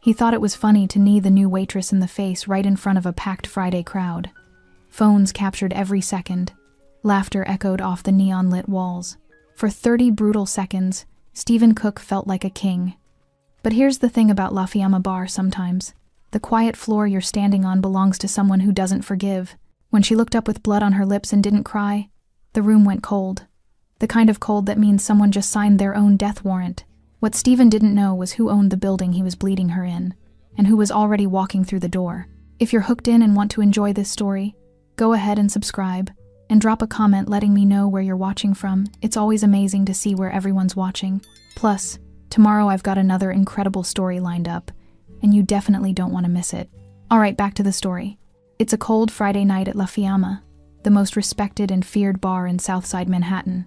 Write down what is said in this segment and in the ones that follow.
He thought it was funny to knee the new waitress in the face right in front of a packed Friday crowd. Phones captured every second. Laughter echoed off the neon-lit walls. For 30 brutal seconds, Stephen Cook felt like a king. But here's the thing about La Fiamma Bar sometimes. The quiet floor you're standing on belongs to someone who doesn't forgive. When she looked up with blood on her lips and didn't cry, the room went cold. The kind of cold that means someone just signed their own death warrant. What Stephen didn't know was who owned the building he was bleeding her in, and who was already walking through the door. If you're hooked in and want to enjoy this story, go ahead and subscribe, and drop a comment letting me know where you're watching from. It's always amazing to see where everyone's watching. Plus, tomorrow I've got another incredible story lined up, and you definitely don't want to miss it. Alright, back to the story. It's a cold Friday night at La Fiamma, the most respected and feared bar in Southside Manhattan.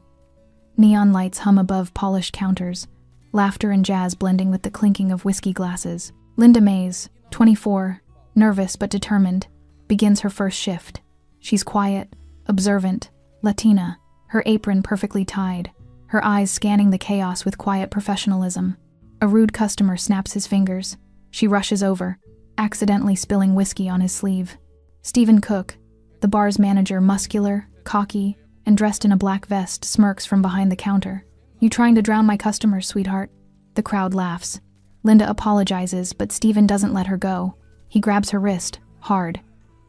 Neon lights hum above polished counters, laughter and jazz blending with the clinking of whiskey glasses. Linda Mays, 24, nervous but determined, begins her first shift. She's quiet, observant, Latina, her apron perfectly tied, her eyes scanning the chaos with quiet professionalism. A rude customer snaps his fingers. She rushes over, accidentally spilling whiskey on his sleeve. Stephen Cook, the bar's manager, muscular, cocky, and dressed in a black vest, smirks from behind the counter. "You trying to drown my customers, sweetheart?" The crowd laughs. Linda apologizes, but Stephen doesn't let her go. He grabs her wrist, hard.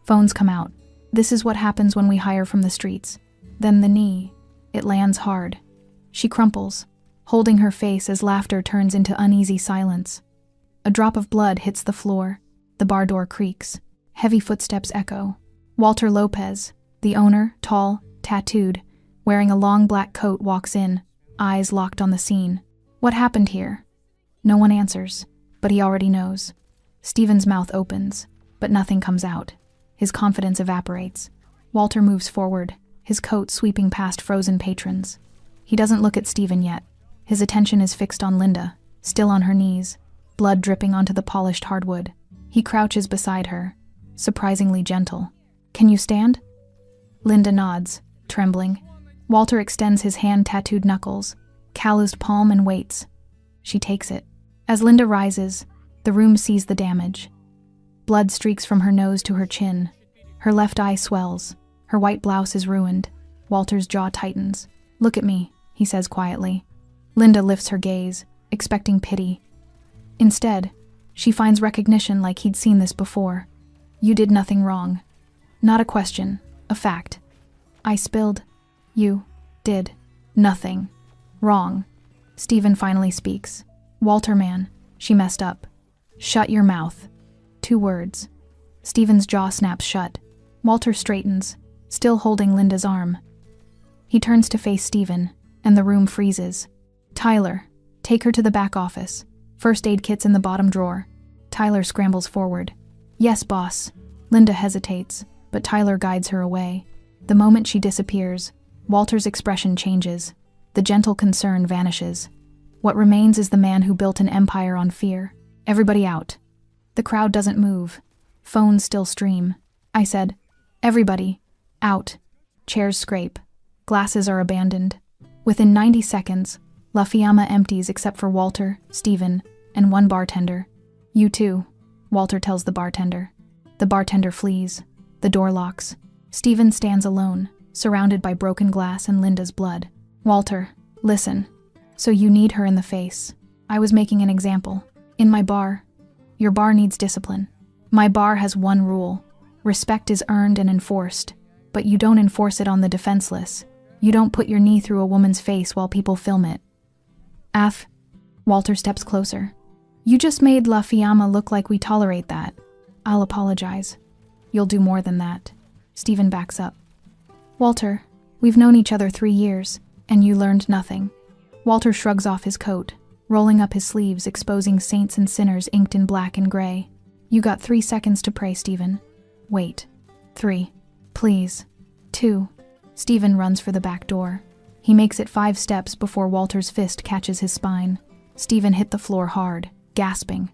Phones come out. This is what happens when we hire from the streets. Then the knee. It lands hard. She crumples, holding her face as laughter turns into uneasy silence. A drop of blood hits the floor. The bar door creaks. Heavy footsteps echo. Walter Lopez, the owner, tall, tattooed, wearing a long black coat, walks in, eyes locked on the scene. What happened here? No one answers, but he already knows. Stephen's mouth opens, but nothing comes out. His confidence evaporates. Walter moves forward, his coat sweeping past frozen patrons. He doesn't look at Stephen yet. His attention is fixed on Linda, still on her knees, blood dripping onto the polished hardwood. He crouches beside her, surprisingly gentle. "Can you stand?" Linda nods, trembling. Walter extends his hand-tattooed knuckles, calloused palm, and waits. She takes it. As Linda rises, the room sees the damage. Blood streaks from her nose to her chin. Her left eye swells. Her white blouse is ruined. Walter's jaw tightens. "Look at me," he says quietly. Linda lifts her gaze, expecting pity. Instead, she finds recognition, like he'd seen this before. "You did nothing wrong." Not a question, a fact. "I spilled. You did nothing wrong." Stephen finally speaks. "Walter, man, she messed up. Shut your mouth." 2 words. Stephen's jaw snaps shut. Walter straightens, still holding Linda's arm. He turns to face Stephen, and the room freezes. "Tyler, take her to the back office. First aid kit's in the bottom drawer." Tyler scrambles forward. "Yes, boss." Linda hesitates, but Tyler guides her away. The moment she disappears, Walter's expression changes. The gentle concern vanishes. What remains is the man who built an empire on fear. "Everybody out." The crowd doesn't move. Phones still stream. I said, "Everybody, out." Chairs scrape. Glasses are abandoned. Within 90 seconds, La Fiamma empties except for Walter, Stephen, and 1 bartender. "You too," Walter tells the bartender. The bartender flees. The door locks. Stephen stands alone, surrounded by broken glass and Linda's blood. "Walter, listen. So you need her in the face. I was making an example. In my bar. Your bar needs discipline. My bar has one rule. Respect is earned and enforced. But you don't enforce it on the defenseless. You don't put your knee through a woman's face while people film it." Walter steps closer. "You just made La Fiamma look like we tolerate that." "I'll apologize." "You'll do more than that." Stephen backs up. "Walter, we've known each other 3 years, and you learned nothing." Walter shrugs off his coat, rolling up his sleeves, exposing saints and sinners inked in black and gray. "You got 3 seconds to pray, Stephen." "Wait. 3. Please. 2. Stephen runs for the back door. He makes it 5 steps before Walter's fist catches his spine. Stephen hit the floor hard, gasping.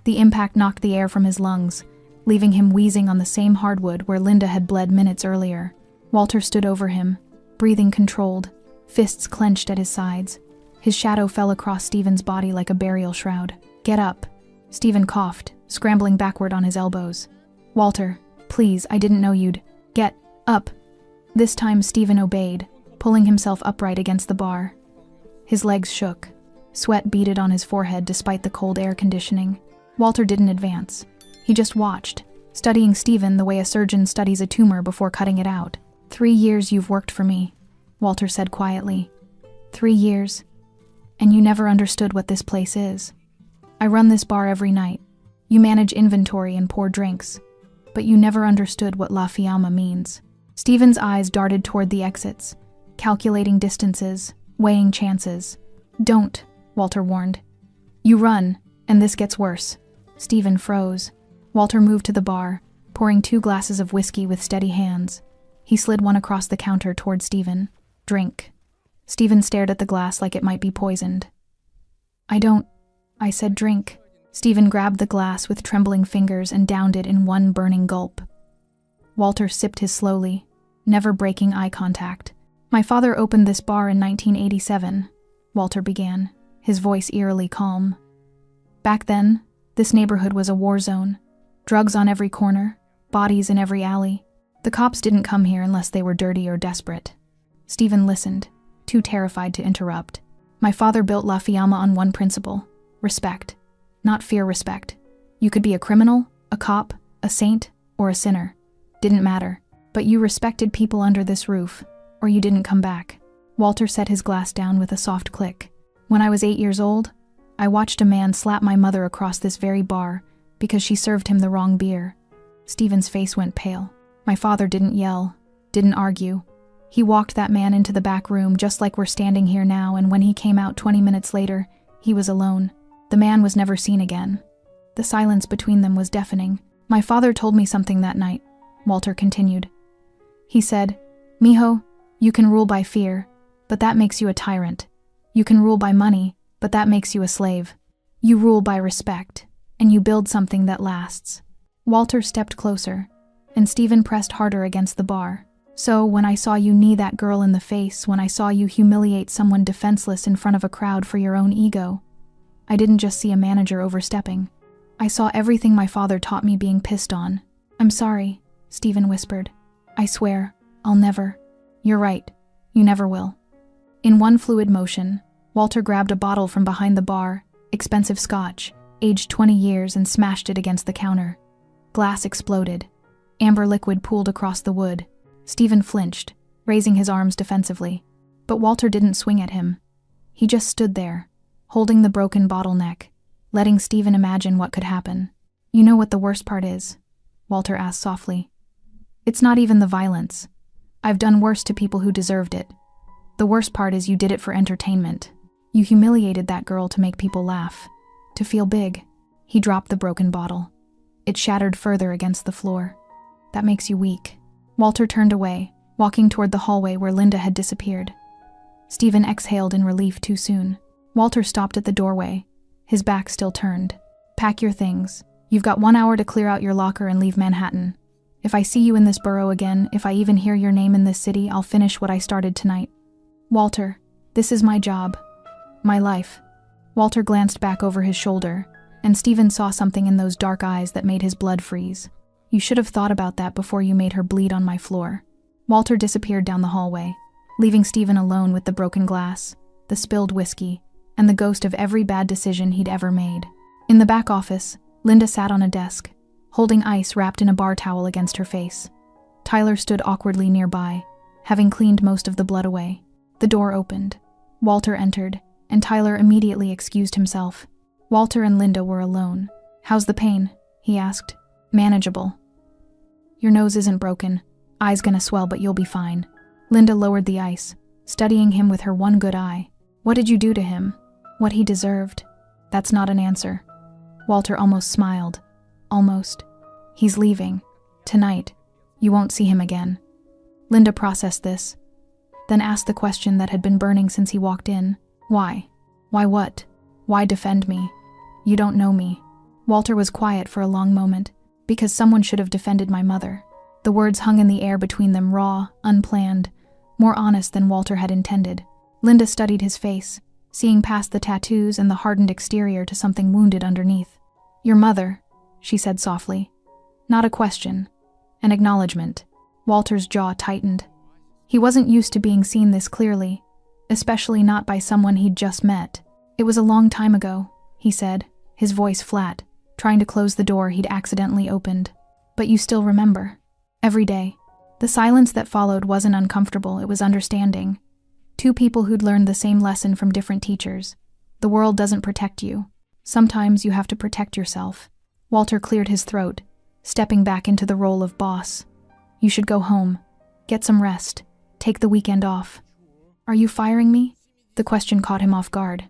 The impact knocked the air from his lungs, leaving him wheezing on the same hardwood where Linda had bled minutes earlier. Walter stood over him, breathing controlled, fists clenched at his sides. His shadow fell across Stephen's body like a burial shroud. "Get up," Stephen coughed, scrambling backward on his elbows. "Walter, please, I didn't know you'd get up." This time Stephen obeyed, pulling himself upright against the bar. His legs shook. Sweat beaded on his forehead despite the cold air conditioning. Walter didn't advance. He just watched, studying Stephen the way a surgeon studies a tumor before cutting it out. 3 years you've worked for me," Walter said quietly. 3 years. And you never understood what this place is. I run this bar every night. You manage inventory and pour drinks. But you never understood what La Fiamma means. Stephen's eyes darted toward the exits, calculating distances, weighing chances. "Don't," Walter warned. "You run, and this gets worse." Stephen froze. Walter moved to the bar, pouring 2 glasses of whiskey with steady hands. He slid one across the counter toward Stephen. "Drink." Stephen stared at the glass like it might be poisoned. I said drink." Stephen grabbed the glass with trembling fingers and downed it in one burning gulp. Walter sipped his slowly, never breaking eye contact. "My father opened this bar in 1987, Walter began, his voice eerily calm. "Back then, this neighborhood was a war zone. Drugs on every corner, bodies in every alley. The cops didn't come here unless they were dirty or desperate." Stephen listened, too terrified to interrupt. "My father built La Fiamma on one principle: respect. Not fear, respect. You could be a criminal, a cop, a saint, or a sinner. Didn't matter. But you respected people under this roof, or you didn't come back." Walter set his glass down with a soft click. "When I was 8 years old, I watched a man slap my mother across this very bar because she served him the wrong beer." Stephen's face went pale. "My father didn't yell, didn't argue. He walked that man into the back room just like we're standing here now, and when he came out 20 minutes later, he was alone. The man was never seen again." The silence between them was deafening. "My father told me something that night," Walter continued. "He said, 'Mijo, you can rule by fear, but that makes you a tyrant. You can rule by money, but that makes you a slave. You rule by respect, and you build something that lasts.'" Walter stepped closer, and Stephen pressed harder against the bar. "So, when I saw you knee that girl in the face, when I saw you humiliate someone defenseless in front of a crowd for your own ego, I didn't just see a manager overstepping. I saw everything my father taught me being pissed on." "I'm sorry," Stephen whispered. "I swear, I'll never." "You're right. You never will." In one fluid motion, Walter grabbed a bottle from behind the bar, expensive scotch, aged 20 years, and smashed it against the counter. Glass exploded. Amber liquid pooled across the wood. Stephen flinched, raising his arms defensively. But Walter didn't swing at him. He just stood there, holding the broken bottleneck, letting Stephen imagine what could happen. "You know what the worst part is?" Walter asked softly. "It's not even the violence. I've done worse to people who deserved it. The worst part is you did it for entertainment. You humiliated that girl to make people laugh, to feel big." He dropped the broken bottle. It shattered further against the floor. "That makes you weak." Walter turned away, walking toward the hallway where Linda had disappeared. Stephen exhaled in relief too soon. Walter stopped at the doorway, his back still turned. "Pack your things. You've got 1 hour to clear out your locker and leave Manhattan. If I see you in this borough again, if I even hear your name in this city, I'll finish what I started tonight." "Walter, this is my job. My life." Walter glanced back over his shoulder, and Stephen saw something in those dark eyes that made his blood freeze. "You should have thought about that before you made her bleed on my floor." Walter disappeared down the hallway, leaving Stephen alone with the broken glass, the spilled whiskey, and the ghost of every bad decision he'd ever made. In the back office, Linda sat on a desk, holding ice wrapped in a bar towel against her face. Tyler stood awkwardly nearby, having cleaned most of the blood away. The door opened. Walter entered, and Tyler immediately excused himself. Walter and Linda were alone. "How's the pain?" he asked. "Manageable. Your nose isn't broken. Eye's gonna swell, but you'll be fine." Linda lowered the ice, studying him with her one good eye. "What did you do to him?" "What he deserved." "That's not an answer." Walter almost smiled. "Almost. He's leaving. Tonight. You won't see him again." Linda processed this, then asked the question that had been burning since he walked in. "Why? Why what? Why defend me? You don't know me." Walter was quiet for a long moment. "Because someone should have defended my mother." The words hung in the air between them, raw, unplanned, more honest than Walter had intended. Linda studied his face, seeing past the tattoos and the hardened exterior to something wounded underneath. Your mother, she said softly. Not a question. An acknowledgement. Walter's jaw tightened. He wasn't used to being seen this clearly, especially not by someone he'd just met. It was a long time ago, he said, his voice flat, trying to close the door he'd accidentally opened. But you still remember. Every day. The silence that followed wasn't uncomfortable, it was understanding. Two people who'd learned the same lesson from different teachers. The world doesn't protect you. Sometimes you have to protect yourself. Walter cleared his throat, stepping back into the role of boss. You should go home. Get some rest. Take the weekend off. Are you firing me? The question caught him off guard.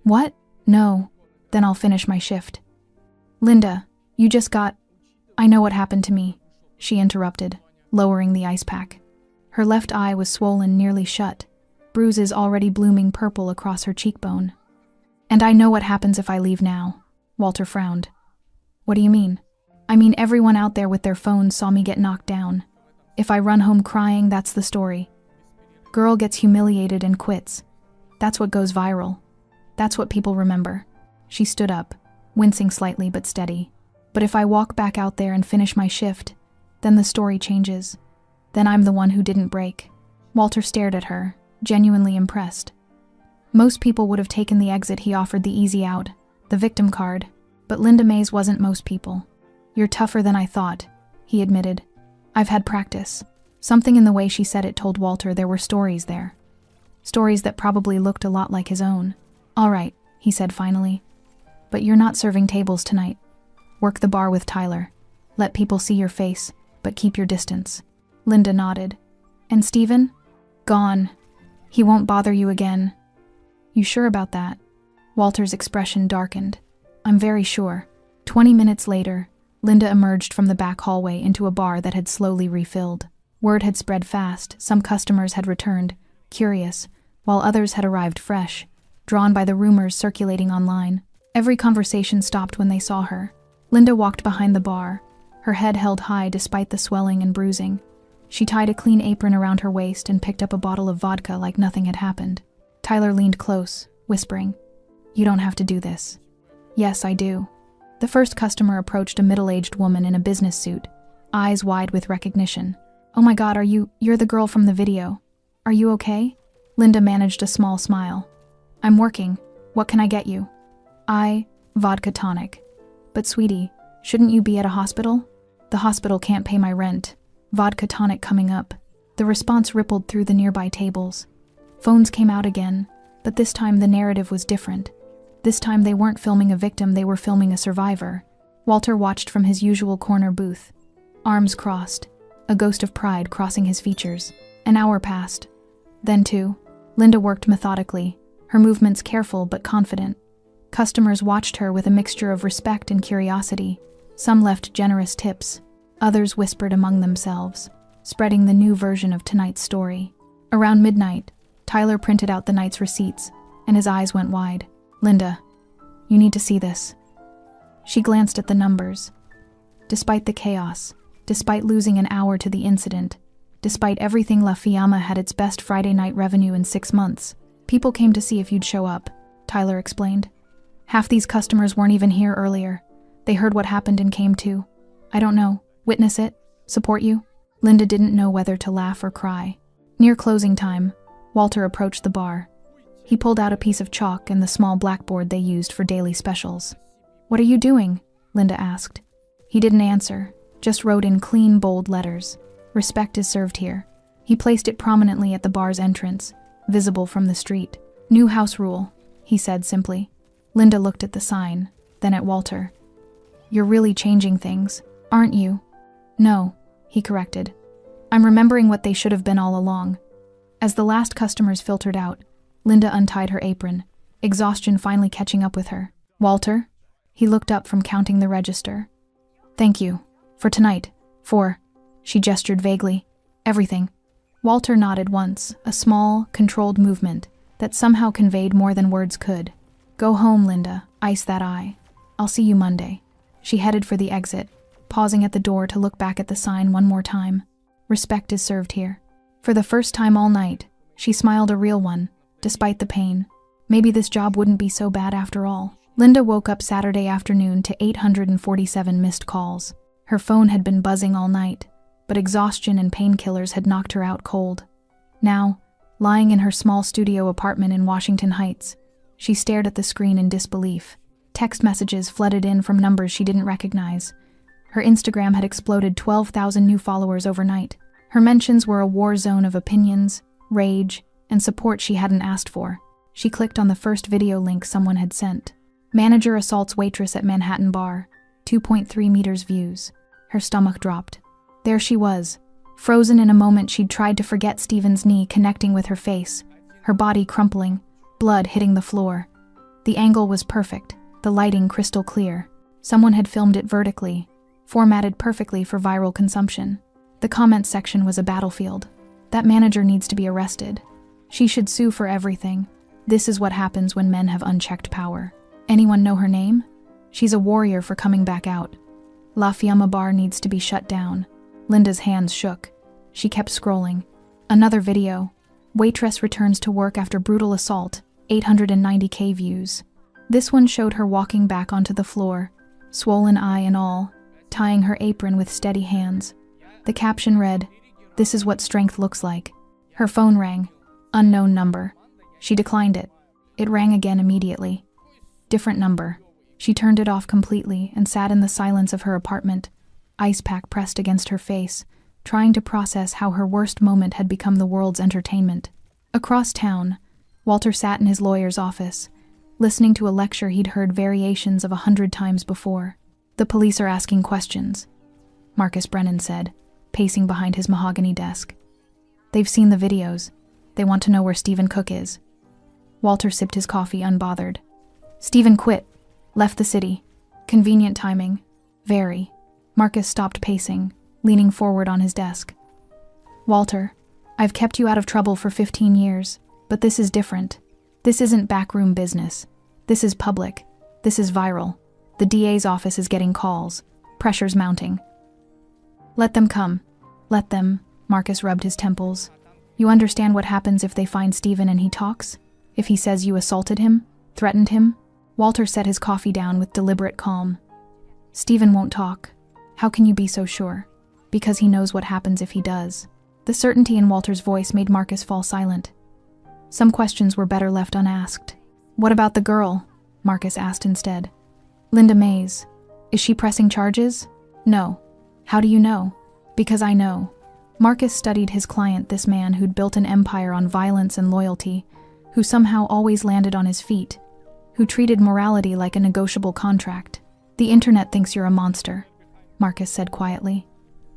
What? No. Then I'll finish my shift. Linda, you just got... I know what happened to me, she interrupted, lowering the ice pack. Her left eye was swollen nearly shut, bruises already blooming purple across her cheekbone. And I know what happens if I leave now. Walter frowned. What do you mean? I mean everyone out there with their phones saw me get knocked down. If I run home crying, that's the story. Girl gets humiliated and quits. That's what goes viral. That's what people remember. She stood up, wincing slightly but steady. But if I walk back out there and finish my shift, then the story changes. Then I'm the one who didn't break. Walter stared at her, genuinely impressed. Most people would have taken the exit he offered, the easy out, the victim card. But Linda Mays wasn't most people. You're tougher than I thought, he admitted. I've had practice. Something in the way she said it told Walter there were stories there. Stories that probably looked a lot like his own. All right, he said finally. But you're not serving tables tonight. Work the bar with Tyler. Let people see your face, but keep your distance. Linda nodded. And Stephen? Gone. He won't bother you again. You sure about that? Walter's expression darkened. I'm very sure. 20 minutes later, Linda emerged from the back hallway into a bar that had slowly refilled. Word had spread fast, some customers had returned, curious, while others had arrived fresh, drawn by the rumors circulating online. Every conversation stopped when they saw her. Linda walked behind the bar, her head held high despite the swelling and bruising. She tied a clean apron around her waist and picked up a bottle of vodka like nothing had happened. Tyler leaned close, whispering, You don't have to do this. Yes, I do. The first customer approached a middle-aged woman in a business suit, eyes wide with recognition. Oh my God, you're the girl from the video. Are you okay? Linda managed a small smile. I'm working. What can I get you? Vodka tonic. But sweetie, shouldn't you be at a hospital? The hospital can't pay my rent. Vodka tonic coming up. The response rippled through the nearby tables. Phones came out again, but this time the narrative was different. This time they weren't filming a victim, they were filming a survivor. Walter watched from his usual corner booth. Arms crossed, a ghost of pride crossing his features. An hour passed. Then two. Linda worked methodically, her movements careful but confident. Customers watched her with a mixture of respect and curiosity. Some left generous tips. Others whispered among themselves, spreading the new version of tonight's story. Around midnight, Tyler printed out the night's receipts, and his eyes went wide. Linda, you need to see this. She glanced at the numbers. Despite the chaos, despite losing an hour to the incident, despite everything, La Fiamma had its best Friday night revenue in 6 months. People came to see if you'd show up, Tyler explained. Half these customers weren't even here earlier. They heard what happened and came too. I don't know. Witness it? Support you? Linda didn't know whether to laugh or cry. Near closing time, Walter approached the bar. He pulled out a piece of chalk and the small blackboard they used for daily specials. What are you doing? Linda asked. He didn't answer, just wrote in clean, bold letters. Respect is served here. He placed it prominently at the bar's entrance, visible from the street. New house rule, he said simply. Linda looked at the sign, then at Walter. You're really changing things, aren't you? No, he corrected. I'm remembering what they should have been all along. As the last customers filtered out, Linda untied her apron, exhaustion finally catching up with her. Walter? He looked up from counting the register. Thank you. For tonight. She gestured vaguely. Everything. Walter nodded once, a small, controlled movement that somehow conveyed more than words could. Go home, Linda. Ice that eye. I'll see you Monday. She headed for the exit, pausing at the door to look back at the sign one more time. Respect is served here. For the first time all night, she smiled, a real one, despite the pain. Maybe this job wouldn't be so bad after all. Linda woke up Saturday afternoon to 847 missed calls. Her phone had been buzzing all night, but exhaustion and painkillers had knocked her out cold. Now, lying in her small studio apartment in Washington Heights, she stared at the screen in disbelief. Text messages flooded in from numbers she didn't recognize. Her Instagram had exploded 12,000 new followers overnight. Her mentions were a war zone of opinions, rage, and support she hadn't asked for. She clicked on the first video link someone had sent. Manager assaults waitress at Manhattan bar, 2.3 meters views. Her stomach dropped. There she was, frozen in a moment she'd tried to forget Steven's knee connecting with her face, her body crumpling, blood hitting the floor. The angle was perfect, the lighting crystal clear. Someone had filmed it vertically, formatted perfectly for viral consumption. The comments section was a battlefield. That manager needs to be arrested. She should sue for everything. This is what happens when men have unchecked power. Anyone know her name? She's a warrior for coming back out. La Fiamma bar needs to be shut down. Linda's hands shook. She kept scrolling. Another video. Waitress returns to work after brutal assault, 890K views. This one showed her walking back onto the floor, swollen eye and all, tying her apron with steady hands. The caption read, "This is what strength looks like." Her phone rang. Unknown number. She declined it. It rang again immediately. Different number. She turned it off completely and sat in the silence of her apartment, ice pack pressed against her face, trying to process how her worst moment had become the world's entertainment. Across town, Walter sat in his lawyer's office, listening to a lecture he'd heard variations of 100 times before. "The police are asking questions," Marcus Brennan said, pacing behind his mahogany desk. "They've seen the videos. They want to know where Stephen Cook is." Walter sipped his coffee unbothered. "Stephen quit. Left the city. Convenient timing. Very." Marcus stopped pacing, leaning forward on his desk. "Walter, I've kept you out of trouble for 15 years, but this is different. This isn't backroom business. This is public. This is viral. The DA's office is getting calls. Pressure's mounting." "Let them come. Let them," Marcus rubbed his temples. "You understand what happens if they find Stephen and he talks? If he says you assaulted him? Threatened him?" Walter set his coffee down with deliberate calm. "Stephen won't talk. How can you be so sure?" "Because he knows what happens if he does." The certainty in Walter's voice made Marcus fall silent. Some questions were better left unasked. "What about the girl?" Marcus asked instead. "Linda Mays. Is she pressing charges?" "No." "How do you know?" "Because I know." Marcus studied his client, this man who'd built an empire on violence and loyalty, who somehow always landed on his feet, who treated morality like a negotiable contract. "The internet thinks you're a monster," Marcus said quietly.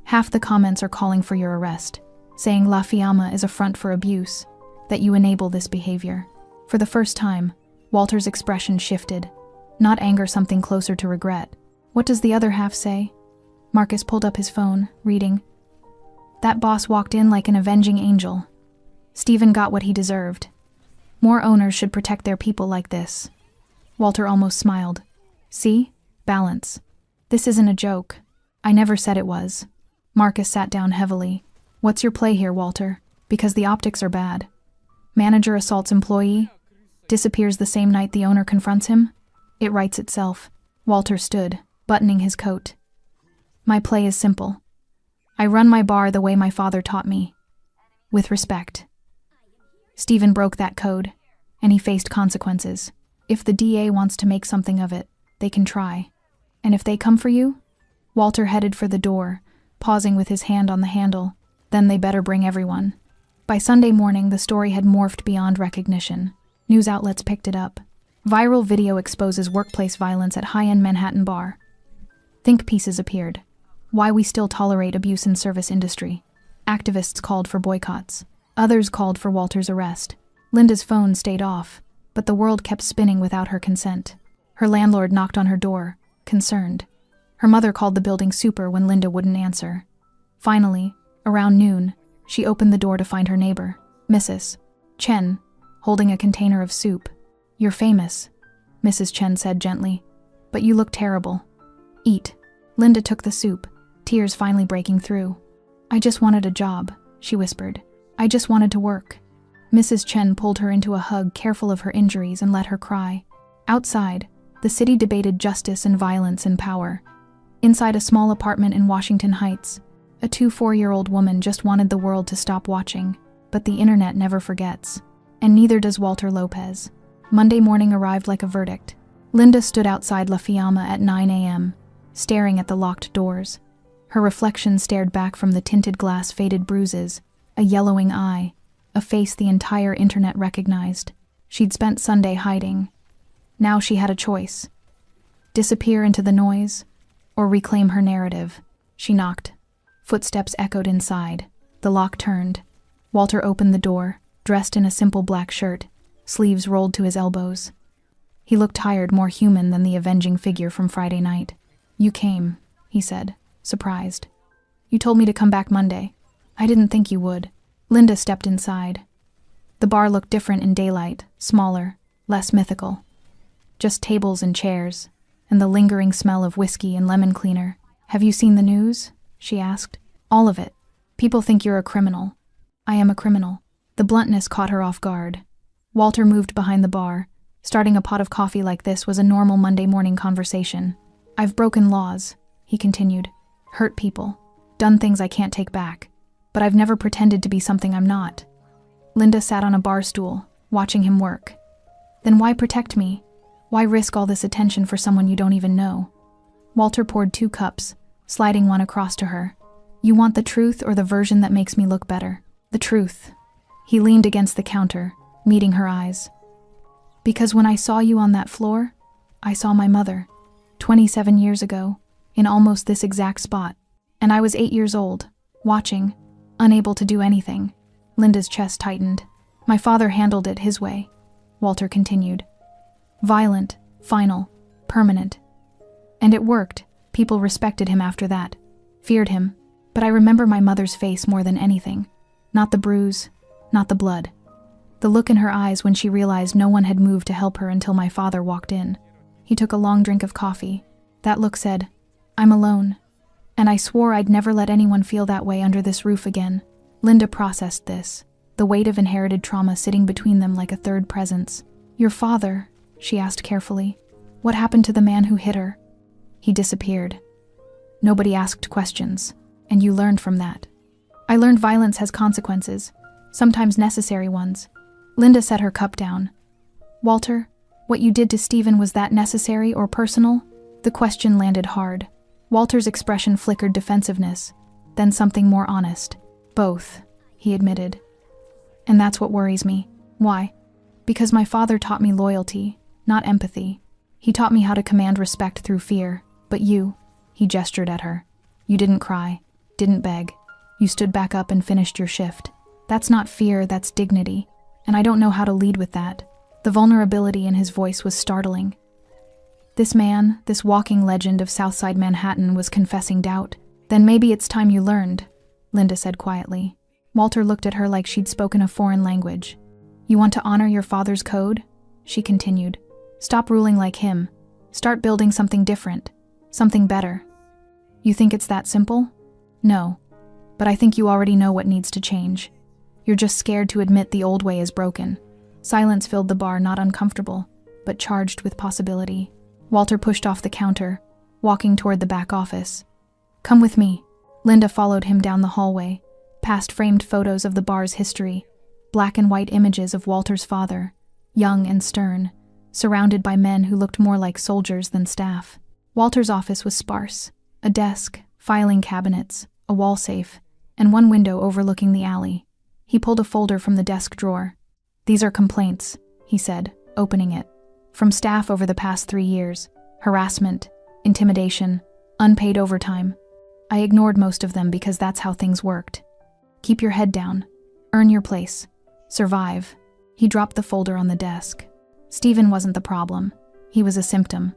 "Half the comments are calling for your arrest, saying La Fiamma is a front for abuse, that you enable this behavior." For the first time, Walter's expression shifted. Not anger, something closer to regret. "What does the other half say?" Marcus pulled up his phone, reading. "That boss walked in like an avenging angel. Stephen got what he deserved. More owners should protect their people like this." Walter almost smiled. "See? Balance. This isn't a joke. I never said it was." Marcus sat down heavily. "What's your play here, Walter? Because the optics are bad. Manager assaults employee, disappears the same night the owner confronts him. It writes itself." Walter stood, buttoning his coat. "My play is simple. I run my bar the way my father taught me. With respect. Stephen broke that code, and he faced consequences. If the DA wants to make something of it, they can try. And if they come for you?" Walter headed for the door, pausing with his hand on the handle. "Then they better bring everyone." By Sunday morning, the story had morphed beyond recognition. News outlets picked it up. Viral video exposes workplace violence at high-end Manhattan bar. Think pieces appeared. Why we still tolerate abuse in service industry. Activists called for boycotts. Others called for Walter's arrest. Linda's phone stayed off, but the world kept spinning without her consent. Her landlord knocked on her door, concerned. Her mother called the building super when Linda wouldn't answer. Finally, around noon, she opened the door to find her neighbor, Mrs. Chen, holding a container of soup. "You're famous," Mrs. Chen said gently, "but you look terrible. Eat." Linda took the soup, tears finally breaking through. "I just wanted a job," she whispered. "I just wanted to work." Mrs. Chen pulled her into a hug, careful of her injuries, and let her cry. Outside, The city debated justice and violence and power. Inside a small apartment in Washington Heights, a 4-year-old woman just wanted the world to stop watching, but the internet never forgets. And neither does Walter Lopez. Monday morning arrived like a verdict. Linda stood outside La Fiamma at 9 a.m., staring at the locked doors. Her reflection stared back from the tinted glass, faded bruises, a yellowing eye, a face the entire internet recognized. She'd spent Sunday hiding. Now she had a choice. Disappear into the noise, or reclaim her narrative. She knocked. Footsteps echoed inside. The lock turned. Walter opened the door, dressed in a simple black shirt, sleeves rolled to his elbows. He looked tired, more human than the avenging figure from Friday night. "You came," he said, surprised. "You told me to come back Monday. I didn't think you would." Linda stepped inside. The bar looked different in daylight, smaller, less mythical. Just tables and chairs, and the lingering smell of whiskey and lemon cleaner. "Have you seen the news?" she asked. "All of it. People think you're a criminal." "I am a criminal." The bluntness caught her off guard. Walter moved behind the bar. Starting a pot of coffee like this was a normal Monday morning conversation. "I've broken laws," he continued. "Hurt people. Done things I can't take back. But I've never pretended to be something I'm not." Linda sat on a bar stool, watching him work. "Then why protect me? Why risk all this attention for someone you don't even know?" Walter poured 2 cups, sliding one across to her. "You want the truth or the version that makes me look better?" "The truth." He leaned against the counter, meeting her eyes. "Because when I saw you on that floor, I saw my mother, 27 years ago, in almost this exact spot. And I was 8 years old, watching, unable to do anything." Linda's chest tightened. "My father handled it his way," Walter continued. "Violent, final, permanent. And it worked. People respected him after that, feared him. But I remember my mother's face more than anything. Not the bruise, not the blood. The look in her eyes when she realized no one had moved to help her until my father walked in." He took a long drink of coffee. That look said, "I'm alone. And I swore I'd never let anyone feel that way under this roof again." Linda processed this, the weight of inherited trauma sitting between them like a third presence. "Your father," she asked carefully. "What happened to the man who hit her?" "He disappeared. Nobody asked questions, and you learned from that." "I learned violence has consequences, sometimes necessary ones." Linda set her cup down. "Walter, what you did to Stephen, was that necessary or personal?" The question landed hard. Walter's expression flickered defensiveness, then something more honest. "Both," he admitted. "And that's what worries me." "Why?" "Because my father taught me loyalty, not empathy. He taught me how to command respect through fear. But you," he gestured at her, "you didn't cry, didn't beg. You stood back up and finished your shift. That's not fear, that's dignity. And I don't know how to lead with that." The vulnerability in his voice was startling. This man, this walking legend of Southside Manhattan, was confessing doubt. "Then maybe it's time you learned," Linda said quietly. Walter looked at her like she'd spoken a foreign language. "You want to honor your father's code?" she continued. "Stop ruling like him. Start building something different, something better." "You think it's that simple?" "No. But I think you already know what needs to change. You're just scared to admit the old way is broken." Silence filled the bar, not uncomfortable, but charged with possibility. Walter pushed off the counter, walking toward the back office. "Come with me." Linda followed him down the hallway, past framed photos of the bar's history, black and white images of Walter's father, young and stern, surrounded by men who looked more like soldiers than staff. Walter's office was sparse: a desk, filing cabinets, a wall safe, and one window overlooking the alley. He pulled a folder from the desk drawer. "These are complaints," he said, opening it. "From staff over the past 3 years. Harassment, intimidation, unpaid overtime. I ignored most of them because that's how things worked. Keep your head down. Earn your place. Survive." He dropped the folder on the desk. "Stephen wasn't the problem. He was a symptom.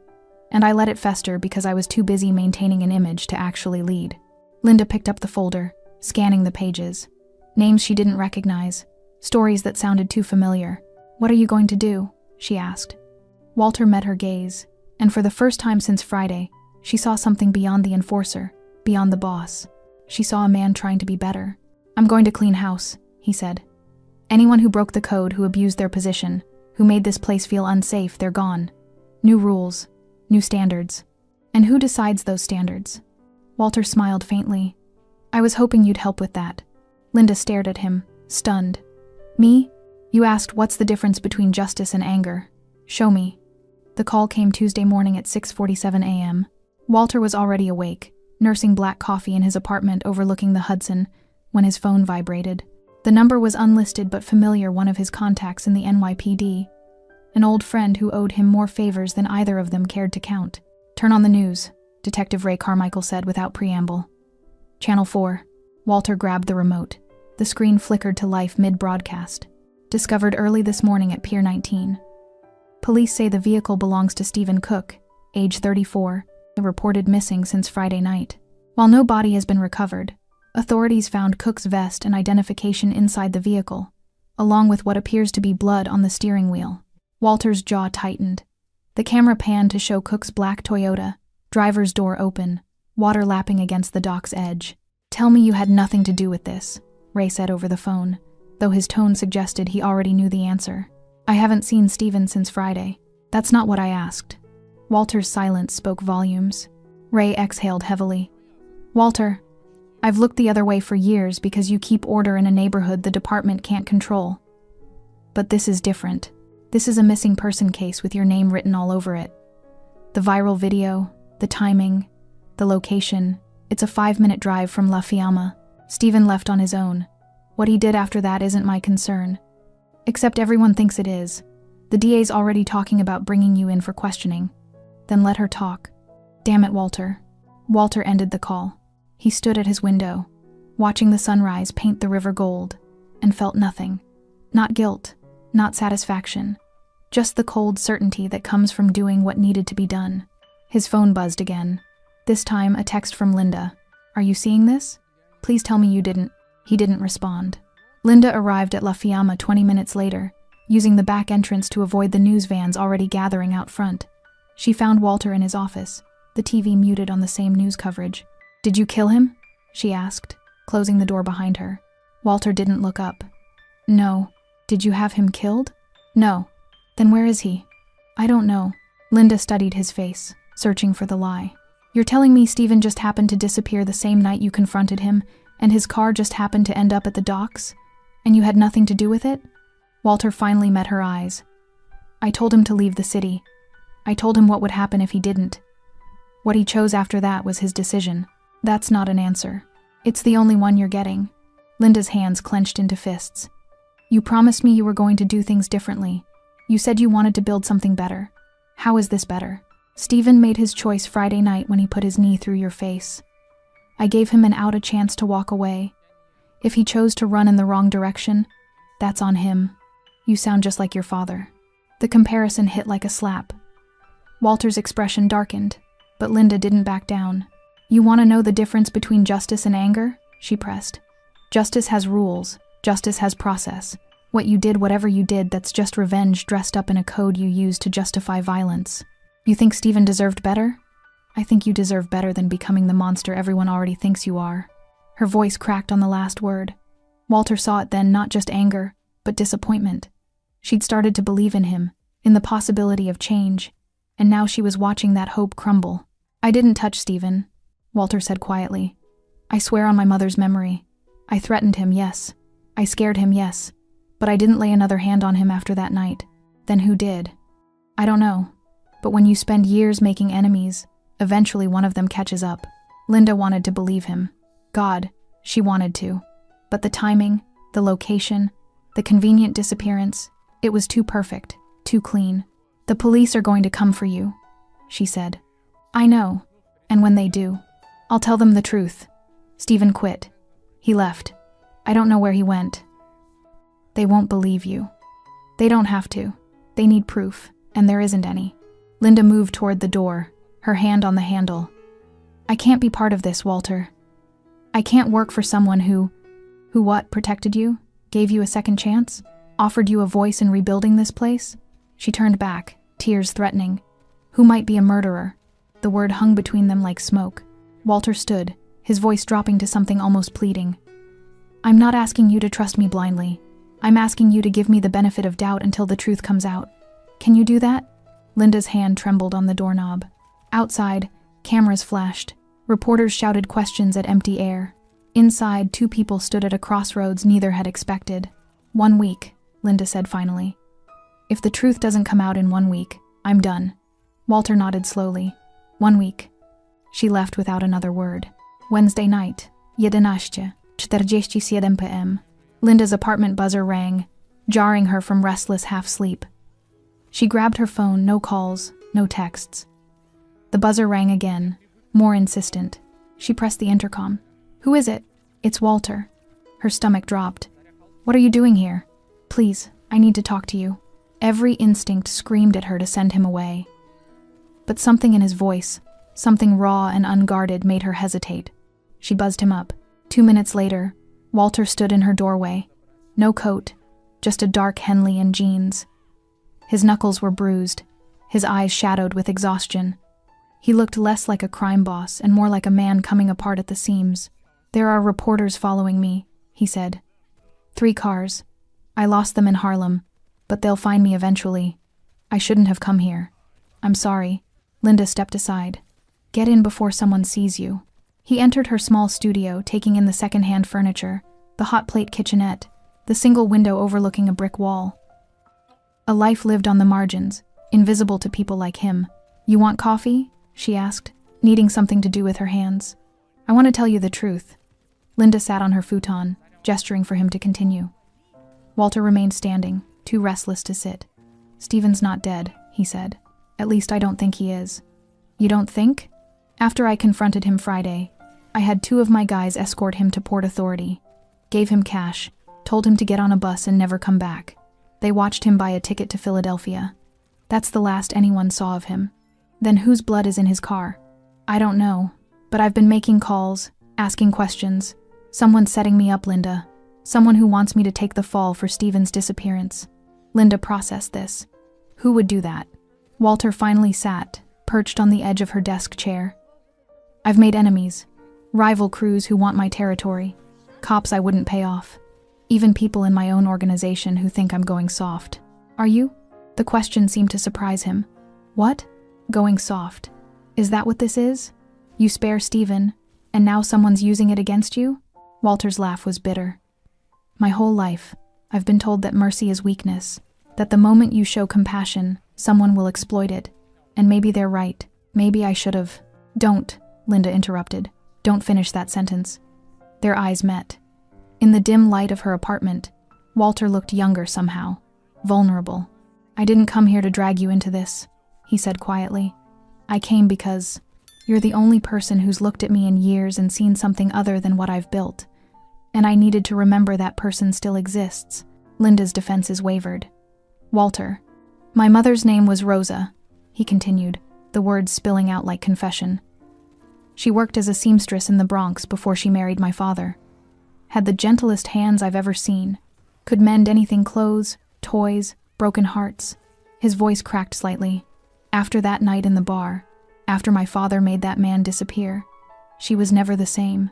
And I let it fester because I was too busy maintaining an image to actually lead." Linda picked up the folder, scanning the pages. Names she didn't recognize, stories that sounded too familiar. "What are you going to do?" she asked. Walter met her gaze, and for the first time since Friday, she saw something beyond the enforcer, beyond the boss. She saw a man trying to be better. "I'm going to clean house," he said. "Anyone who broke the code, who abused their position, who made this place feel unsafe, they're gone. New rules, new standards. And who decides those standards? Walter smiled faintly. I was hoping you'd help with that. Linda stared at him, stunned. Me? You asked what's the difference between justice and anger. Show me. The call came Tuesday morning at 6:47 a.m. Walter was already awake, nursing black coffee in his apartment overlooking the Hudson, when his phone vibrated. The number was unlisted but familiar, one of his contacts in the NYPD. An old friend who owed him more favors than either of them cared to count. Turn on the news, Detective Ray Carmichael said without preamble. Channel 4. Walter grabbed the remote. The screen flickered to life mid-broadcast. Discovered early this morning at Pier 19. Police say the vehicle belongs to Stephen Cook, age 34, reported missing since Friday night. While no body has been recovered, authorities found Cook's vest and identification inside the vehicle, along with what appears to be blood on the steering wheel. Walter's jaw tightened. The camera panned to show Cook's black Toyota, driver's door open, water lapping against the dock's edge. Tell me you had nothing to do with this, Ray said over the phone, though his tone suggested he already knew the answer. I haven't seen Stephen since Friday. That's not what I asked. Walter's silence spoke volumes. Ray exhaled heavily. Walter, I've looked the other way for years because you keep order in a neighborhood the department can't control. But this is different. This is a missing person case with your name written all over it. The viral video, the timing, the location, it's a 5-minute drive from La Fiamma. Stephen left on his own. What he did after that isn't my concern. Except everyone thinks it is. The DA's already talking about bringing you in for questioning. Then let her talk. Damn it, Walter. Walter ended the call. He stood at his window, watching the sunrise paint the river gold, and felt nothing. Not guilt, not satisfaction. Just the cold certainty that comes from doing what needed to be done. His phone buzzed again. This time, a text from Linda. Are you seeing this? Please tell me you didn't. He didn't respond. Linda arrived at La Fiamma 20 minutes later, using the back entrance to avoid the news vans already gathering out front. She found Walter in his office, the TV muted on the same news coverage. Did you kill him? She asked, closing the door behind her. Walter didn't look up. No. Did you have him killed? No. Then where is he? I don't know. Linda studied his face, searching for the lie. You're telling me Stephen just happened to disappear the same night you confronted him, and his car just happened to end up at the docks? And you had nothing to do with it? Walter finally met her eyes. I told him to leave the city. I told him what would happen if he didn't. What he chose after that was his decision. That's not an answer. It's the only one you're getting. Linda's hands clenched into fists. You promised me you were going to do things differently. You said you wanted to build something better. How is this better? Stephen made his choice Friday night when he put his knee through your face. I gave him an out a chance to walk away. If he chose to run in the wrong direction, that's on him. You sound just like your father. The comparison hit like a slap. Walter's expression darkened, but Linda didn't back down. You want to know the difference between justice and anger? She pressed. Justice has rules. Justice has process. What you did, whatever you did, that's just revenge dressed up in a code you use to justify violence. You think Stephen deserved better? I think you deserve better than becoming the monster everyone already thinks you are. Her voice cracked on the last word. Walter saw it then, not just anger, but disappointment. She'd started to believe in him, in the possibility of change, and now she was watching that hope crumble. I didn't touch Stephen, Walter said quietly. I swear on my mother's memory. I threatened him, yes. I scared him, yes. But I didn't lay another hand on him after that night. Then who did? I don't know. But when you spend years making enemies, eventually one of them catches up. Linda wanted to believe him. God, she wanted to. But the timing, the location, the convenient disappearance, it was too perfect, too clean. The police are going to come for you, she said. I know. And when they do, I'll tell them the truth. Stephen quit. He left. I don't know where he went. They won't believe you. They don't have to. They need proof, and there isn't any. Linda moved toward the door, her hand on the handle. I can't be part of this, Walter. I can't work for someone who what, protected you? Gave you a second chance? Offered you a voice in rebuilding this place? She turned back, tears threatening. Who might be a murderer? The word hung between them like smoke. Walter stood, his voice dropping to something almost pleading. I'm not asking you to trust me blindly. I'm asking you to give me the benefit of doubt until the truth comes out. Can you do that? Linda's hand trembled on the doorknob. Outside, cameras flashed. Reporters shouted questions at empty air. Inside, 2 people stood at a crossroads neither had expected. 1 week, Linda said finally. If the truth doesn't come out in 1 week, I'm done. Walter nodded slowly. 1 week. She left without another word. Wednesday night, 11:47 p.m. Linda's apartment buzzer rang, jarring her from restless half-sleep. She grabbed her phone, no calls, no texts. The buzzer rang again, more insistent. She pressed the intercom. Who is it? It's Walter. Her stomach dropped. What are you doing here? Please, I need to talk to you. Every instinct screamed at her to send him away. But something in his voice, something raw and unguarded, made her hesitate. She buzzed him up. 2 minutes later, Walter stood in her doorway. No coat, just a dark Henley and jeans. His knuckles were bruised, his eyes shadowed with exhaustion. He looked less like a crime boss and more like a man coming apart at the seams. There are reporters following me, he said. 3 cars. I lost them in Harlem, but they'll find me eventually. I shouldn't have come here. I'm sorry. Linda stepped aside. Get in before someone sees you. He entered her small studio, taking in the second-hand furniture, the hot plate kitchenette, the single window overlooking a brick wall. A life lived on the margins, invisible to people like him. You want coffee? She asked, needing something to do with her hands. I want to tell you the truth. Linda sat on her futon, gesturing for him to continue. Walter remained standing, too restless to sit. Stephen's not dead, he said. At least I don't think he is. You don't think? After I confronted him Friday, I had 2 of my guys escort him to Port Authority. Gave him cash, told him to get on a bus and never come back. They watched him buy a ticket to Philadelphia. That's the last anyone saw of him. Then whose blood is in his car? I don't know, but I've been making calls, asking questions. Someone's setting me up, Linda. Someone who wants me to take the fall for Stephen's disappearance. Linda processed this. Who would do that? Walter finally sat, perched on the edge of her desk chair. I've made enemies. Rival crews who want my territory. Cops I wouldn't pay off. Even people in my own organization who think I'm going soft. Are you? The question seemed to surprise him. What? Going soft. Is that what this is? You spare Stephen, and now someone's using it against you? Walter's laugh was bitter. My whole life, I've been told that mercy is weakness, that the moment you show compassion, someone will exploit it. And maybe they're right. Maybe I should have. Don't, Linda interrupted. Don't finish that sentence. Their eyes met. In the dim light of her apartment, Walter looked younger somehow, vulnerable. I didn't come here to drag you into this, he said quietly. I came because you're the only person who's looked at me in years and seen something other than what I've built. And I needed to remember that person still exists. Linda's defenses wavered. Walter. My mother's name was Rosa, he continued, the words spilling out like confession. She worked as a seamstress in the Bronx before she married my father. Had the gentlest hands I've ever seen. Could mend anything, clothes, toys, broken hearts. His voice cracked slightly. After that night in the bar, after my father made that man disappear, she was never the same.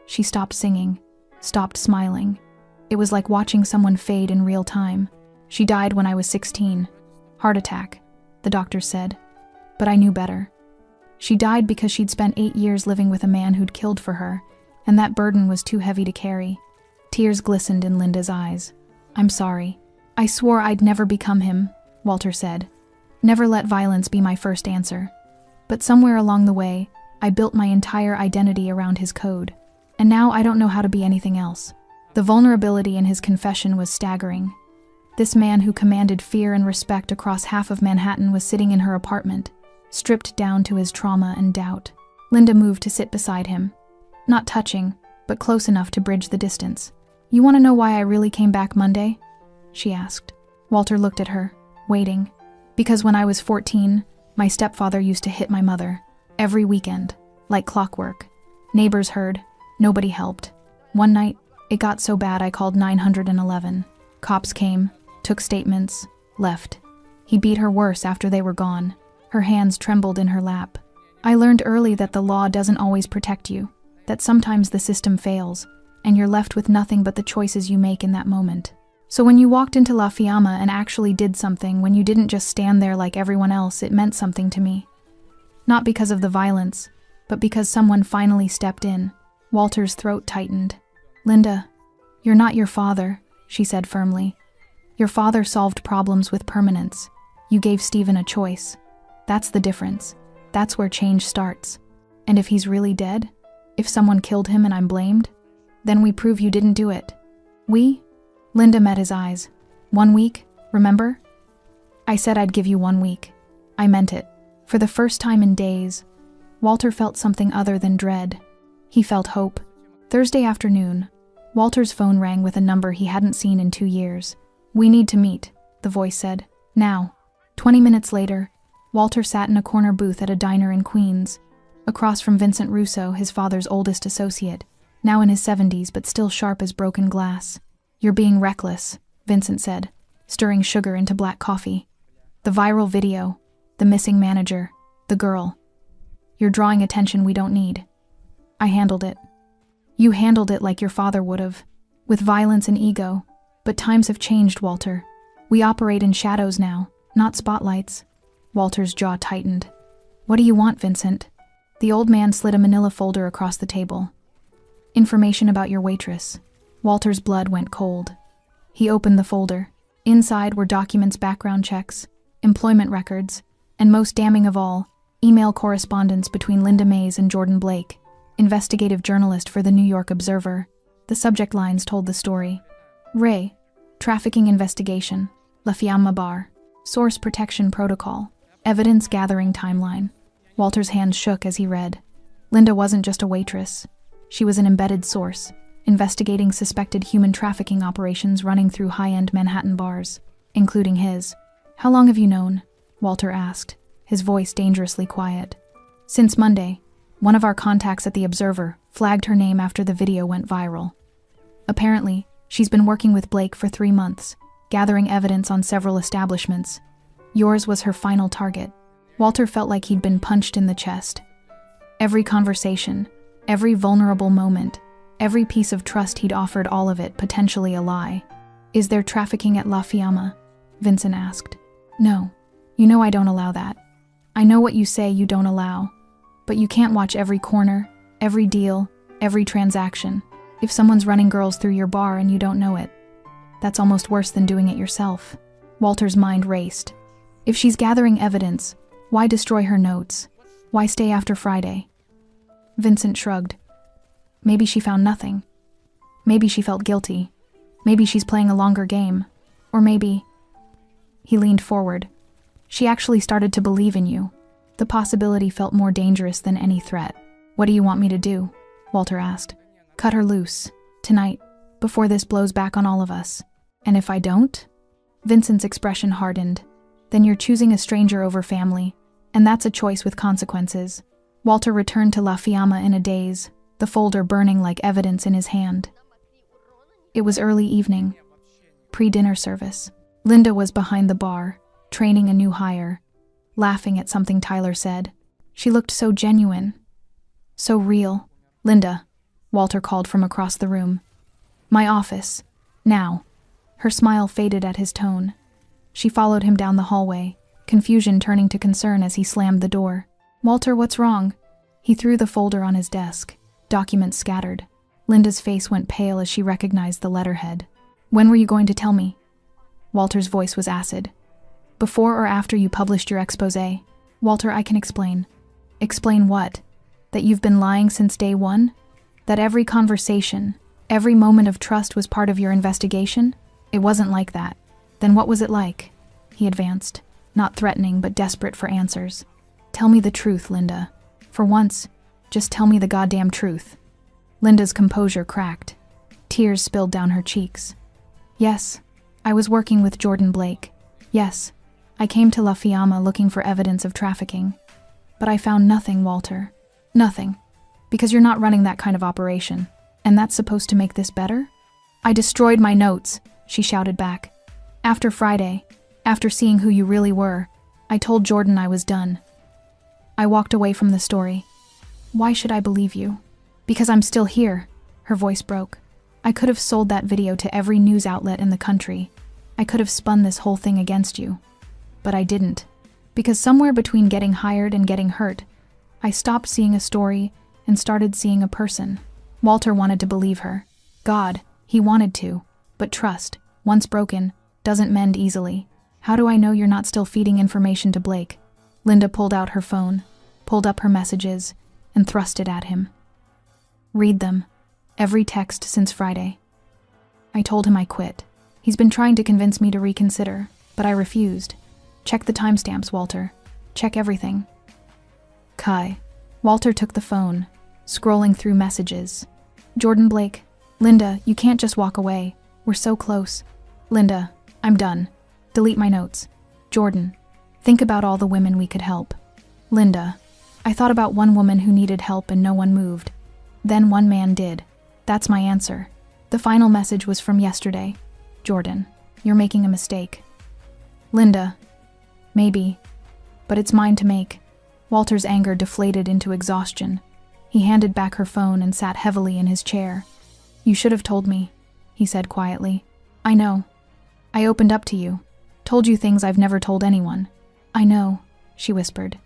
She stopped singing, stopped smiling. It was like watching someone fade in real time. She died when I was 16. Heart attack, the doctor said. But I knew better. She died because she'd spent 8 years living with a man who'd killed for her, and that burden was too heavy to carry. Tears glistened in Linda's eyes. I'm sorry. I swore I'd never become him, Walter said. Never let violence be my first answer. But somewhere along the way, I built my entire identity around his code. And now I don't know how to be anything else. The vulnerability in his confession was staggering. This man who commanded fear and respect across half of Manhattan was sitting in her apartment, stripped down to his trauma and doubt. Linda moved to sit beside him. Not touching, but close enough to bridge the distance. You want to know why I really came back Monday? She asked. Walter looked at her, waiting. Because when I was 14, my stepfather used to hit my mother. Every weekend, like clockwork. Neighbors heard. Nobody helped. One night, it got so bad I called 911. Cops came, took statements, left. He beat her worse after they were gone. Her hands trembled in her lap. I learned early that the law doesn't always protect you, that sometimes the system fails, and you're left with nothing but the choices you make in that moment. So when you walked into La Fiamma and actually did something, when you didn't just stand there like everyone else, it meant something to me. Not because of the violence, but because someone finally stepped in. Walter's throat tightened. Linda, you're not your father, she said firmly. Your father solved problems with permanence. You gave Stephen a choice. That's the difference. That's where change starts. And if he's really dead, if someone killed him and I'm blamed, then we prove you didn't do it. We? Linda met his eyes. 1 week, remember? I said I'd give you 1 week. I meant it. For the first time in days, Walter felt something other than dread. He felt hope. Thursday afternoon, Walter's phone rang with a number he hadn't seen in 2 years. We need to meet, the voice said. Now. 20 minutes later, Walter sat in a corner booth at a diner in Queens, across from Vincent Russo, his father's oldest associate, now in his 70s but still sharp as broken glass. You're being reckless, Vincent said, stirring sugar into black coffee. The viral video, the missing manager, the girl. You're drawing attention we don't need. I handled it. You handled it like your father would have, with violence and ego. But times have changed, Walter. We operate in shadows now, not spotlights. Walter's jaw tightened. What do you want, Vincent? The old man slid a manila folder across the table. Information about your waitress. Walter's blood went cold. He opened the folder. Inside were documents, background checks, employment records, and most damning of all, email correspondence between Linda Mays and Jordan Blake, investigative journalist for the New York Observer. The subject lines told the story. Ray, trafficking investigation, La Fiamma Bar, source protection protocol, evidence gathering timeline. Walter's hands shook as he read. Linda wasn't just a waitress. She was an embedded source, investigating suspected human trafficking operations running through high-end Manhattan bars, including his. How long have you known? Walter asked, his voice dangerously quiet. Since Monday. One of our contacts at the Observer flagged her name after the video went viral. Apparently, she's been working with Blake for 3 months, gathering evidence on several establishments. Yours was her final target. Walter felt like he'd been punched in the chest. Every conversation, every vulnerable moment, every piece of trust he'd offered, all of it potentially a lie. Is there trafficking at La Fiamma? Vincent asked. No. You know I don't allow that. I know what you say you don't allow. But you can't watch every corner, every deal, every transaction. If someone's running girls through your bar and you don't know it, that's almost worse than doing it yourself. Walter's mind raced. If she's gathering evidence, why destroy her notes? Why stay after Friday? Vincent shrugged. Maybe she found nothing. Maybe she felt guilty. Maybe she's playing a longer game. Or maybe... He leaned forward. She actually started to believe in you. The possibility felt more dangerous than any threat. What do you want me to do? Walter asked. Cut her loose. Tonight. Before this blows back on all of us. And if I don't? Vincent's expression hardened. Then you're choosing a stranger over family. And that's a choice with consequences. Walter returned to La Fiamma in a daze, the folder burning like evidence in his hand. It was early evening. Pre-dinner service. Linda was behind the bar, training a new hire, laughing at something Tyler said. She looked so genuine. So real. Linda, Walter called from across the room. My office. Now. Her smile faded at his tone. She followed him down the hallway, confusion turning to concern as he slammed the door. Walter, what's wrong? He threw the folder on his desk, documents scattered. Linda's face went pale as she recognized the letterhead. When were you going to tell me? Walter's voice was acid. Before or after you published your exposé? Walter, I can explain. Explain what? That you've been lying since day one? That every conversation, every moment of trust was part of your investigation? It wasn't like that. Then what was it like? He advanced, not threatening but desperate for answers. Tell me the truth, Linda. For once, just tell me the goddamn truth. Linda's composure cracked. Tears spilled down her cheeks. Yes, I was working with Jordan Blake. Yes, I came to La Fiamma looking for evidence of trafficking. But I found nothing, Walter. Nothing. Because you're not running that kind of operation. And that's supposed to make this better? I destroyed my notes, she shouted back. After Friday, after seeing who you really were, I told Jordan I was done. I walked away from the story. Why should I believe you? Because I'm still here, her voice broke. I could have sold that video to every news outlet in the country. I could have spun this whole thing against you. But I didn't. Because somewhere between getting hired and getting hurt, I stopped seeing a story and started seeing a person. Walter wanted to believe her. God, he wanted to. But trust, once broken, doesn't mend easily. How do I know you're not still feeding information to Blake? Linda pulled out her phone, pulled up her messages, and thrust it at him. Read them. Every text since Friday. I told him I quit. He's been trying to convince me to reconsider, but I refused. Check the timestamps, Walter. Check everything. Kai. Walter took the phone, scrolling through messages. Jordan Blake. Linda, you can't just walk away. We're so close. Linda, I'm done. Delete my notes. Jordan. Think about all the women we could help. Linda. I thought about one woman who needed help and no one moved. Then one man did. That's my answer. The final message was from yesterday. Jordan, you're making a mistake. Linda. Maybe. But it's mine to make. Walter's anger deflated into exhaustion. He handed back her phone and sat heavily in his chair. You should have told me, he said quietly. I know. I opened up to you. Told you things I've never told anyone. I know, she whispered.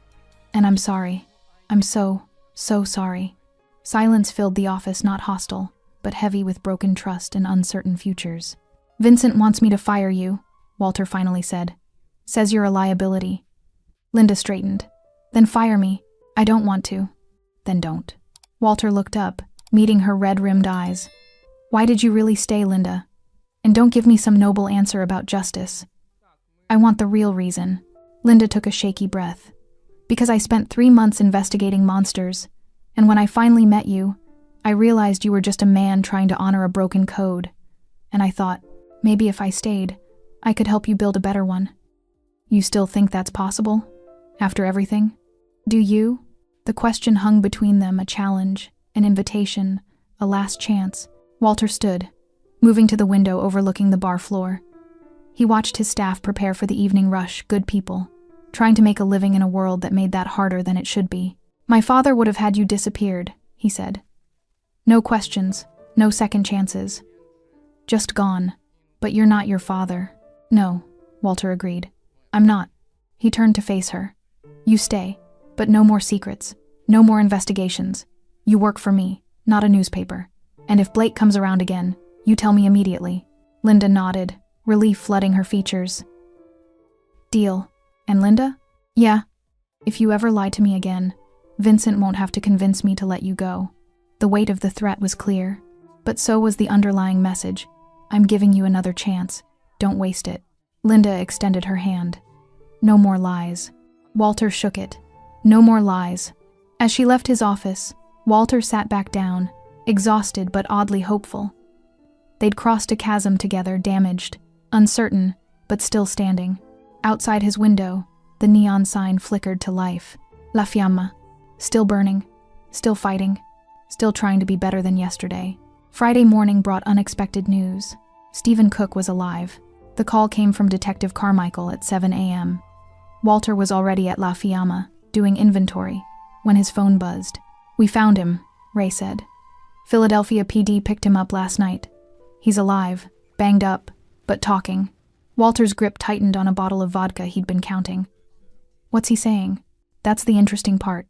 And I'm sorry. I'm so sorry. Silence filled the office, not hostile, but heavy with broken trust and uncertain futures. Vincent wants me to fire you, Walter finally said. Says you're a liability. Linda straightened. Then fire me. I don't want to. Then don't. Walter looked up, meeting her red-rimmed eyes. Why did you really stay, Linda? And don't give me some noble answer about justice. I want the real reason. Linda took a shaky breath. Because I spent 3 months investigating monsters, and when I finally met you, I realized you were just a man trying to honor a broken code. And I thought, maybe if I stayed, I could help you build a better one. You still think that's possible? After everything? Do you? The question hung between them, a challenge, an invitation, a last chance. Walter stood, moving to the window overlooking the bar floor. He watched his staff prepare for the evening rush, good people, trying to make a living in a world that made that harder than it should be. My father would have had you disappeared, he said. No questions, no second chances. Just gone. But you're not your father. No, Walter agreed. I'm not. He turned to face her. You stay, but no more secrets, no more investigations. You work for me, not a newspaper. And if Blake comes around again, you tell me immediately. Linda nodded, relief flooding her features. Deal. And Linda? Yeah. If you ever lie to me again, Vincent won't have to convince me to let you go. The weight of the threat was clear, but so was the underlying message. I'm giving you another chance. Don't waste it. Linda extended her hand. No more lies. Walter shook it. No more lies. As she left his office, Walter sat back down, exhausted but oddly hopeful. They'd crossed a chasm together, damaged, uncertain, but still standing. Outside his window, the neon sign flickered to life. La Fiamma. Still burning, still fighting, still trying to be better than yesterday. Friday morning brought unexpected news. Stephen Cook was alive. The call came from Detective Carmichael at 7 a.m. Walter was already at La Fiamma, doing inventory, when his phone buzzed. We found him, Ray said. Philadelphia PD picked him up last night. He's alive, banged up, but talking. Walter's grip tightened on a bottle of vodka he'd been counting. What's he saying? That's the interesting part.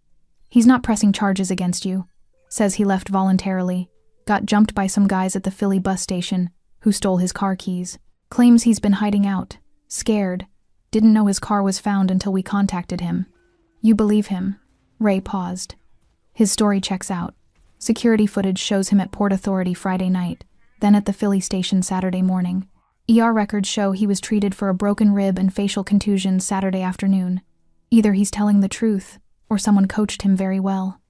He's not pressing charges against you. Says he left voluntarily. Got jumped by some guys at the Philly bus station who stole his car keys. Claims he's been hiding out. Scared. Didn't know his car was found until we contacted him. You believe him? Ray paused. His story checks out. Security footage shows him at Port Authority Friday night, then at the Philly station Saturday morning. ER records show he was treated for a broken rib and facial contusions Saturday afternoon. Either he's telling the truth, or someone coached him very well.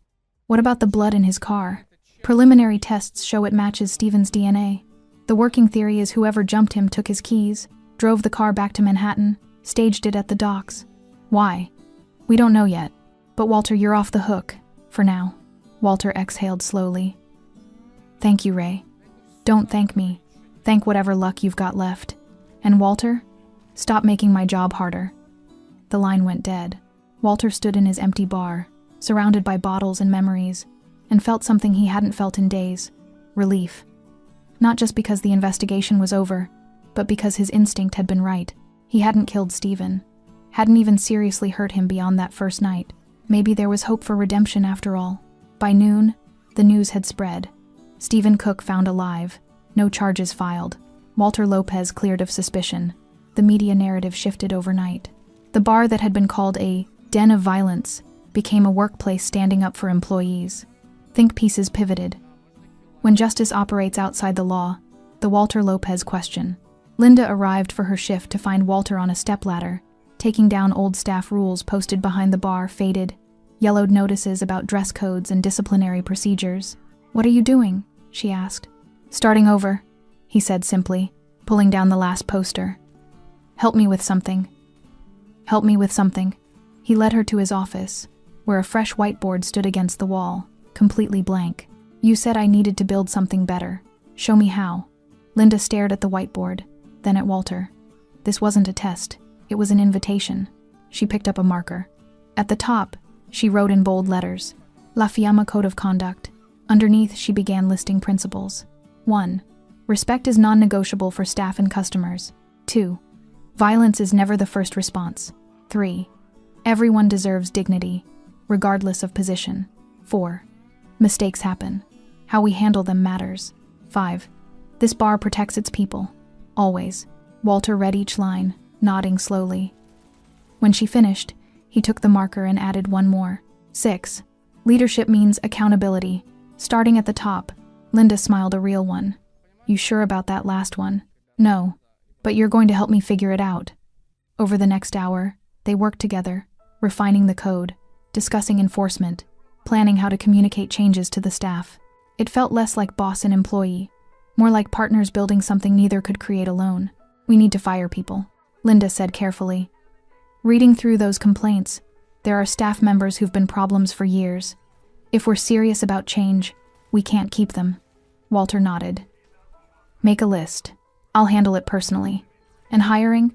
What about the blood in his car? Preliminary tests show it matches Stephen's DNA. The working theory is whoever jumped him took his keys, drove the car back to Manhattan, staged it at the docks. Why? We don't know yet. But Walter, you're off the hook, for now. Walter exhaled slowly. Thank you, Ray. Don't thank me. Thank whatever luck you've got left. And Walter, stop making my job harder. The line went dead. Walter stood in his empty bar, surrounded by bottles and memories, and felt something he hadn't felt in days. Relief. Not just because the investigation was over, but because his instinct had been right. He hadn't killed Stephen, hadn't even seriously hurt him beyond that first night. Maybe there was hope for redemption after all. By noon, the news had spread. Stephen Cook found alive, no charges filed. Walter Lopez cleared of suspicion. The media narrative shifted overnight. The bar that had been called a den of violence became a workplace standing up for employees. Think pieces pivoted. When justice operates outside the law, the Walter Lopez question. Linda arrived for her shift to find Walter on a stepladder, taking down old staff rules posted behind the bar, faded, yellowed notices about dress codes and disciplinary procedures. "What are you doing?" she asked. "Starting over," he said simply, pulling down the last poster. "Help me with something." "Help me with something." He led her to his office, where a fresh whiteboard stood against the wall, completely blank. "You said I needed to build something better. Show me how." Linda stared at the whiteboard, then at Walter. This wasn't a test, it was an invitation. She picked up a marker. At the top, she wrote in bold letters, La Fiamma Code of Conduct. Underneath, she began listing principles. 1. Respect is non-negotiable for staff and customers. 2. Violence is never the first response. 3. Everyone deserves dignity, regardless of position. 4. Mistakes happen. How we handle them matters. 5. This bar protects its people. Always. Walter read each line, nodding slowly. When she finished, he took the marker and added one more. 6. Leadership means accountability. Starting at the top, Linda smiled, a real one. "You sure about that last one?" "No, but you're going to help me figure it out." Over the next hour, they worked together, refining the code, discussing enforcement, planning how to communicate changes to the staff. It felt less like boss and employee, more like partners building something neither could create alone. "We need to fire people," Linda said carefully. "Reading through those complaints, there are staff members who've been problems for years. If we're serious about change, we can't keep them." Walter nodded. "Make a list. I'll handle it personally. And hiring?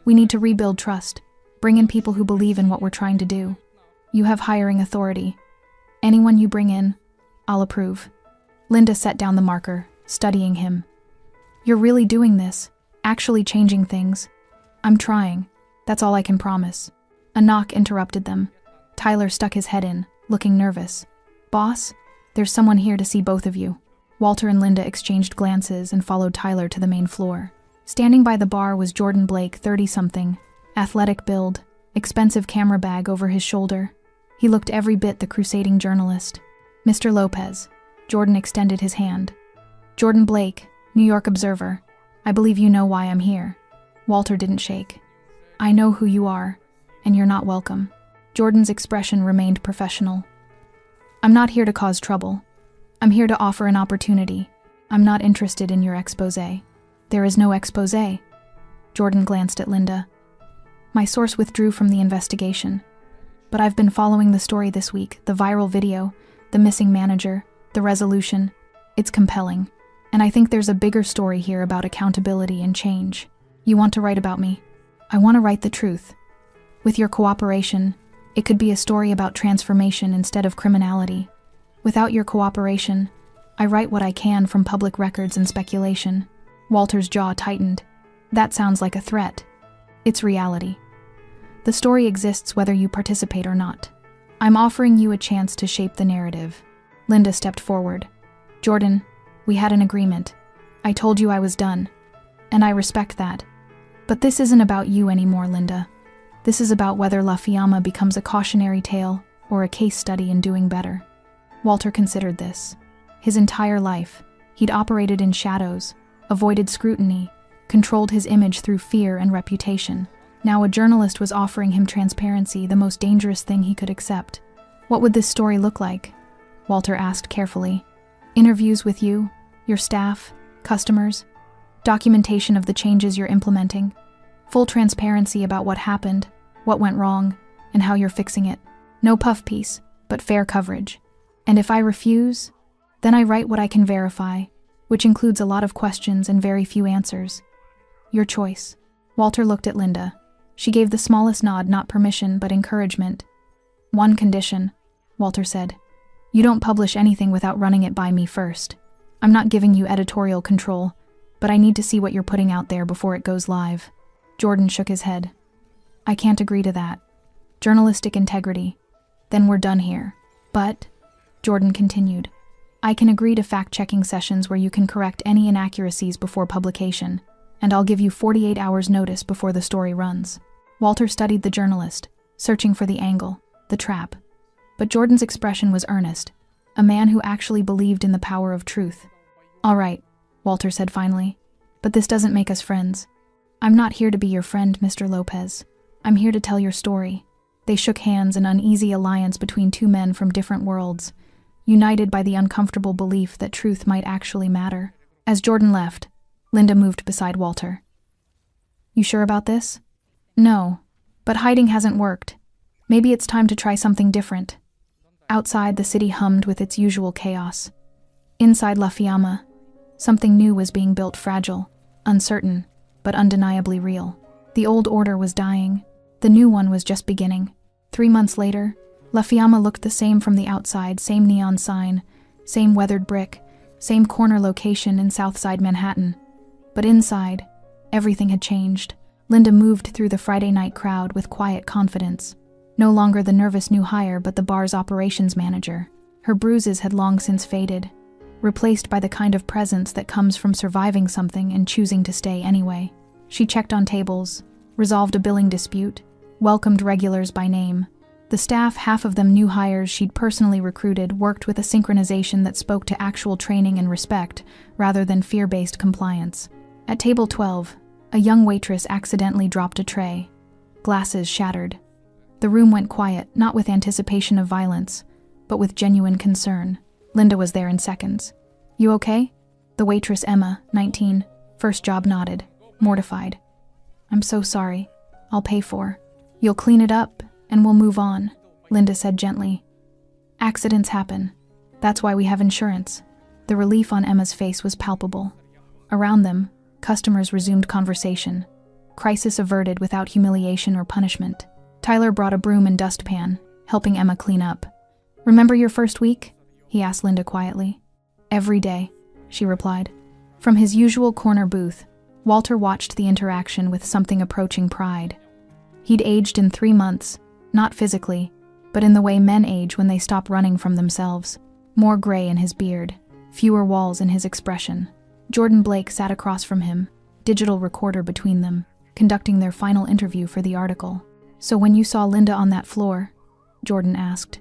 We need to rebuild trust. Bring in people who believe in what we're trying to do. You have hiring authority. Anyone you bring in, I'll approve." Linda set down the marker, studying him. "You're really doing this, actually changing things." "I'm trying. That's all I can promise." A knock interrupted them. Tyler stuck his head in, looking nervous. "Boss, there's someone here to see both of you." Walter and Linda exchanged glances and followed Tyler to the main floor. Standing by the bar was Jordan Blake, 30-something, athletic build, expensive camera bag over his shoulder. He looked every bit the crusading journalist. "Mr. Lopez." Jordan extended his hand. "Jordan Blake, New York Observer. I believe you know why I'm here." Walter didn't shake. "I know who you are, and you're not welcome." Jordan's expression remained professional. "I'm not here to cause trouble. I'm here to offer an opportunity. I'm not interested in your exposé." "There is no exposé." Jordan glanced at Linda. "My source withdrew from the investigation. But I've been following the story this week, the viral video, the missing manager, the resolution. It's compelling. And I think there's a bigger story here about accountability and change. You want to write about me? I want to write the truth. With your cooperation, it could be a story about transformation instead of criminality. Without your cooperation, I write what I can from public records and speculation." Walter's jaw tightened. "That sounds like a threat." "It's reality. The story exists whether you participate or not. I'm offering you a chance to shape the narrative." Linda stepped forward. "Jordan, we had an agreement. I told you I was done, and I respect that. But this isn't about you anymore, Linda. This is about whether La Fiamma becomes a cautionary tale or a case study in doing better." Walter considered this. His entire life, he'd operated in shadows, avoided scrutiny, controlled his image through fear and reputation. Now a journalist was offering him transparency, the most dangerous thing he could accept. "What would this story look like?" Walter asked carefully. "Interviews with you, your staff, customers, documentation of the changes you're implementing, full transparency about what happened, what went wrong, and how you're fixing it. No puff piece, but fair coverage. And if I refuse, then I write what I can verify, which includes a lot of questions and very few answers. Your choice." Walter looked at Linda. She gave the smallest nod, not permission, but encouragement. "One condition," Walter said. "You don't publish anything without running it by me first. I'm not giving you editorial control, but I need to see what you're putting out there before it goes live. Jordan shook his head. I can't agree to that. Journalistic integrity. Then we're done here. But, Jordan continued, I can agree to fact-checking sessions where you can correct any inaccuracies before publication, and I'll give you 48 hours notice before the story runs. Walter studied the journalist, searching for the angle, the trap. But Jordan's expression was earnest, a man who actually believed in the power of truth. All right, Walter said finally, but this doesn't make us friends. I'm not here to be your friend, Mr. Lopez. I'm here to tell your story. They shook hands, an uneasy alliance between two men from different worlds, united by the uncomfortable belief that truth might actually matter. As Jordan left, Linda moved beside Walter. You sure about this? No, but hiding hasn't worked. Maybe it's time to try something different. Outside, the city hummed with its usual chaos. Inside La Fiamma, something new was being built, fragile, uncertain, but undeniably real. The old order was dying. The new one was just beginning. 3 months later, La Fiamma looked the same from the outside, same neon sign, same weathered brick, same corner location in Southside Manhattan. But inside, everything had changed. Linda moved through the Friday night crowd with quiet confidence. No longer the nervous new hire, but the bar's operations manager. Her bruises had long since faded, replaced by the kind of presence that comes from surviving something and choosing to stay anyway. She checked on tables, resolved a billing dispute, welcomed regulars by name. The staff, half of them new hires she'd personally recruited, worked with a synchronization that spoke to actual training and respect, rather than fear-based compliance. At table 12, a young waitress accidentally dropped a tray. Glasses shattered. The room went quiet, not with anticipation of violence, but with genuine concern. Linda was there in seconds. You okay? The waitress, Emma, 19, first job, nodded, mortified. I'm so sorry. I'll pay for. You'll clean it up, and we'll move on, Linda said gently. Accidents happen. That's why we have insurance. The relief on Emma's face was palpable. Around them, customers resumed conversation. Crisis averted without humiliation or punishment. Tyler brought a broom and dustpan, helping Emma clean up. Remember your first week? He asked Linda quietly. Every day, she replied. From his usual corner booth, Walter watched the interaction with something approaching pride. He'd aged in 3 months, not physically, but in the way men age when they stop running from themselves. More gray in his beard, fewer walls in his expression. Jordan Blake sat across from him, digital recorder between them, conducting their final interview for the article. So when you saw Linda on that floor, Jordan asked,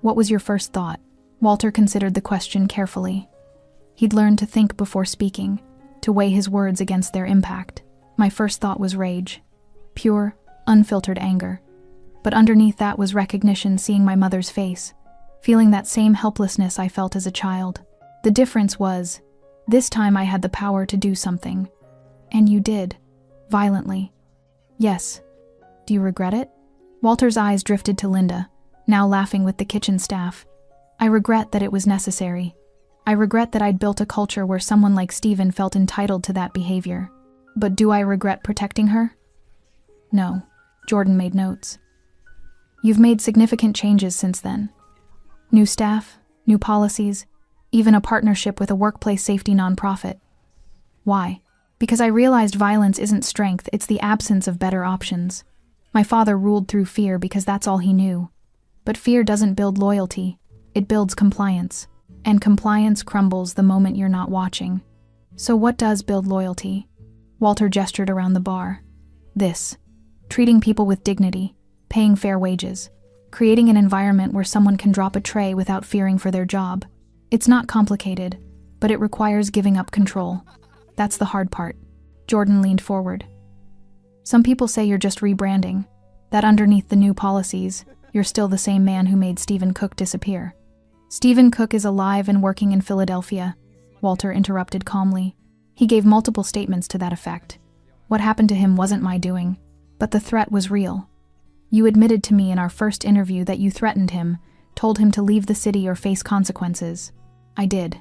what was your first thought? Walter considered the question carefully. He'd learned to think before speaking, to weigh his words against their impact. My first thought was rage. Pure, unfiltered anger. But underneath that was recognition, seeing my mother's face, feeling that same helplessness I felt as a child. The difference was, this time I had the power to do something. And you did. Violently. Yes. Do you regret it? Walter's eyes drifted to Linda, now laughing with the kitchen staff. I regret that it was necessary. I regret that I'd built a culture where someone like Steven felt entitled to that behavior. But do I regret protecting her? No. Jordan made notes. You've made significant changes since then. New staff, new policies, even a partnership with a workplace safety nonprofit. Why? Because I realized violence isn't strength, it's the absence of better options. My father ruled through fear because that's all he knew. But fear doesn't build loyalty, it builds compliance. And compliance crumbles the moment you're not watching. So what does build loyalty? Walter gestured around the bar. This. Treating people with dignity, paying fair wages, creating an environment where someone can drop a tray without fearing for their job. It's not complicated, but it requires giving up control. That's the hard part. Jordan leaned forward. Some people say you're just rebranding, that underneath the new policies, you're still the same man who made Stephen Cook disappear. Stephen Cook is alive and working in Philadelphia, Walter interrupted calmly. He gave multiple statements to that effect. What happened to him wasn't my doing, but the threat was real. You admitted to me in our first interview that you threatened him, told him to leave the city or face consequences. I did,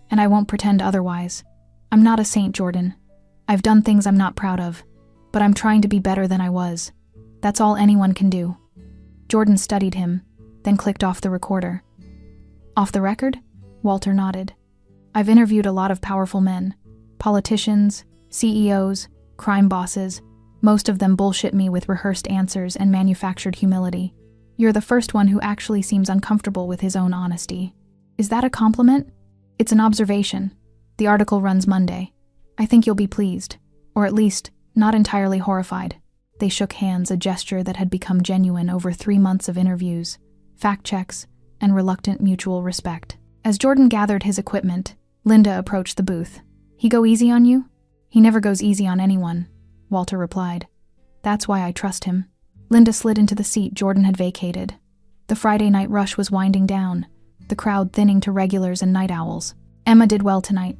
and I won't pretend otherwise. I'm not a saint, Jordan. I've done things I'm not proud of, but I'm trying to be better than I was. That's all anyone can do. Jordan studied him, then clicked off the recorder. Off the record? Walter nodded. I've interviewed a lot of powerful men. Politicians, CEOs, crime bosses. Most of them bullshit me with rehearsed answers and manufactured humility. You're the first one who actually seems uncomfortable with his own honesty. Is that a compliment? It's an observation. The article runs Monday. I think you'll be pleased, or at least not entirely horrified. They shook hands, a gesture that had become genuine over 3 months of interviews, fact checks, and reluctant mutual respect. As Jordan gathered his equipment, Linda approached the booth. He go easy on you? He never goes easy on anyone, Walter replied. That's why I trust him. Linda slid into the seat Jordan had vacated. The Friday night rush was winding down, the crowd thinning to regulars and night owls. Emma did well tonight,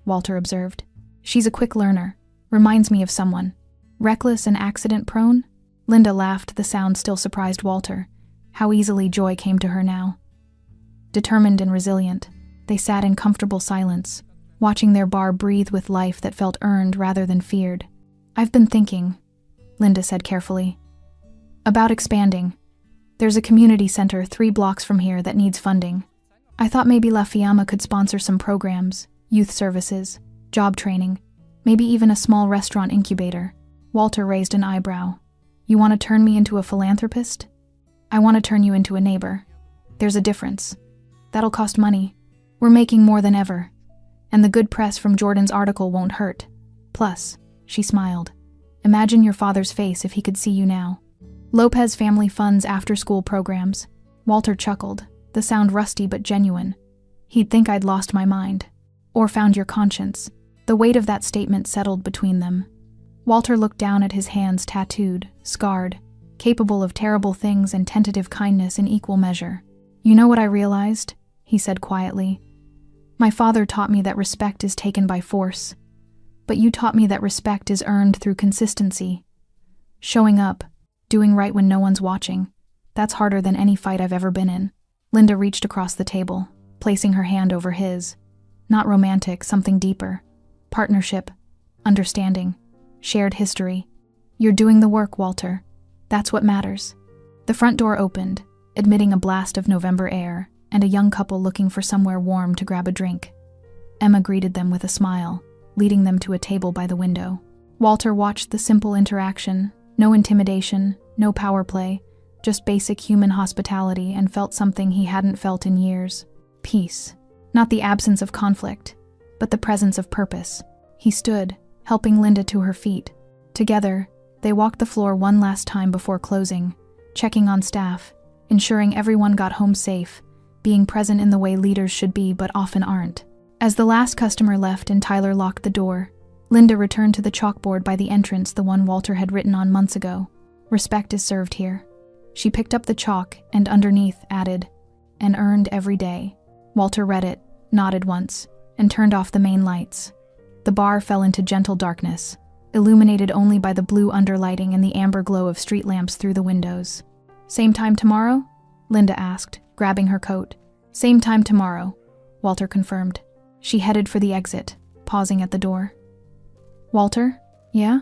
Walter observed. She's a quick learner. Reminds me of someone. Reckless and accident-prone? Linda laughed, the sound still surprised Walter. How easily joy came to her now. Determined and resilient, they sat in comfortable silence, watching their bar breathe with life that felt earned rather than feared. I've been thinking, Linda said carefully, about expanding. There's a community center 3 blocks from here that needs funding. I thought maybe La Fiamma could sponsor some programs, youth services, job training, maybe even a small restaurant incubator. Walter raised an eyebrow. You want to turn me into a philanthropist? I want to turn you into a neighbor. There's a difference. That'll cost money. We're making more than ever. And the good press from Jordan's article won't hurt. Plus, she smiled. Imagine your father's face if he could see you now. Lopez family funds after-school programs. Walter chuckled, the sound rusty but genuine. He'd think I'd lost my mind. Or found your conscience. The weight of that statement settled between them. Walter looked down at his hands, tattooed, scarred, capable of terrible things and tentative kindness in equal measure. You know what I realized? He said quietly. My father taught me that respect is taken by force. But you taught me that respect is earned through consistency. Showing up, doing right when no one's watching. That's harder than any fight I've ever been in. Linda reached across the table, placing her hand over his. Not romantic, something deeper. Partnership, understanding, shared history. You're doing the work, Walter. That's what matters. The front door opened, admitting a blast of November air and a young couple looking for somewhere warm to grab a drink. Emma greeted them with a smile, leading them to a table by the window. Walter watched the simple interaction, no intimidation, no power play, just basic human hospitality, and felt something he hadn't felt in years. Peace. Not the absence of conflict, but the presence of purpose. He stood, helping Linda to her feet. Together, they walked the floor one last time before closing, checking on staff, ensuring everyone got home safe, being present in the way leaders should be but often aren't. As the last customer left and Tyler locked the door, Linda returned to the chalkboard by the entrance, the one Walter had written on months ago. Respect is served here. She picked up the chalk and underneath added, and earned every day. Walter read it, nodded once, and turned off the main lights. The bar fell into gentle darkness, illuminated only by the blue underlighting and the amber glow of street lamps through the windows. Same time tomorrow? Linda asked, grabbing her coat. Same time tomorrow, Walter confirmed. She headed for the exit, pausing at the door. Walter? Yeah?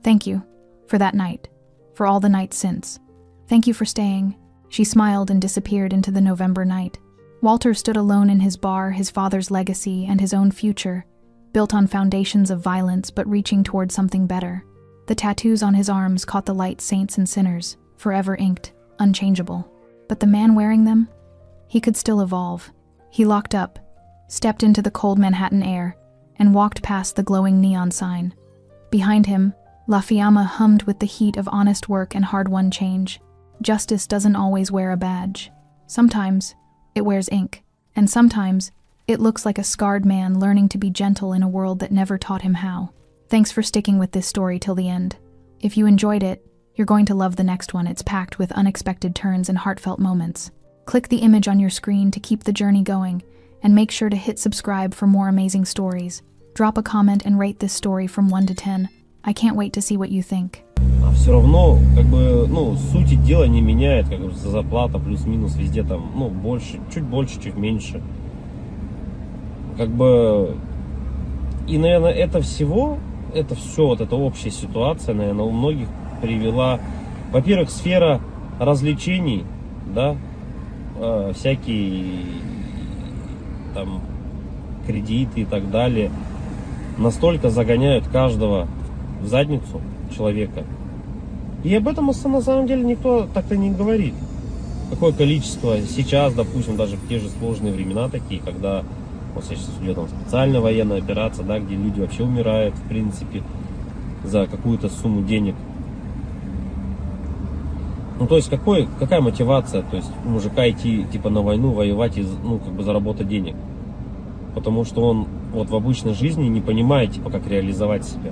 Thank you. For that night. For all the nights since. Thank you for staying. She smiled and disappeared into the November night. Walter stood alone in his bar, his father's legacy and his own future, built on foundations of violence but reaching toward something better. The tattoos on his arms caught the light, saints and sinners, forever inked, unchangeable. But the man wearing them? He could still evolve. He locked up, stepped into the cold Manhattan air, and walked past the glowing neon sign. Behind him, La Fiamma hummed with the heat of honest work and hard-won change. Justice doesn't always wear a badge. Sometimes, it wears ink, and sometimes, it looks like a scarred man learning to be gentle in a world that never taught him how. Thanks for sticking with this story till the end. If you enjoyed it, you're going to love the next one. It's packed with unexpected turns and heartfelt moments. Click the image on your screen to keep the journey going, and make sure to hit subscribe for more amazing stories. Drop a comment and rate this story from 1 to 10. I can't wait to see what you think. А все равно, как бы, сути дела не меняет, как бы, зарплата плюс-минус везде там, больше, чуть меньше. Как бы, и, наверное, это все, вот эта общая ситуация, наверное, у многих привела, во-первых, сфера развлечений, да, всякие, там, кредиты и так далее, настолько загоняют каждого в задницу человека. И об этом на самом деле никто так-то не говорит. Какое количество сейчас, допустим, даже в те же сложные времена такие, когда вот сейчас идет там специальная военная операция, да, где люди вообще умирают, в принципе, за какую-то сумму денег. Ну, то есть, какая мотивация, то есть, у мужика идти, типа, на войну, воевать и, ну, как бы заработать денег? Потому что он вот в обычной жизни не понимает, типа, как реализовать себя.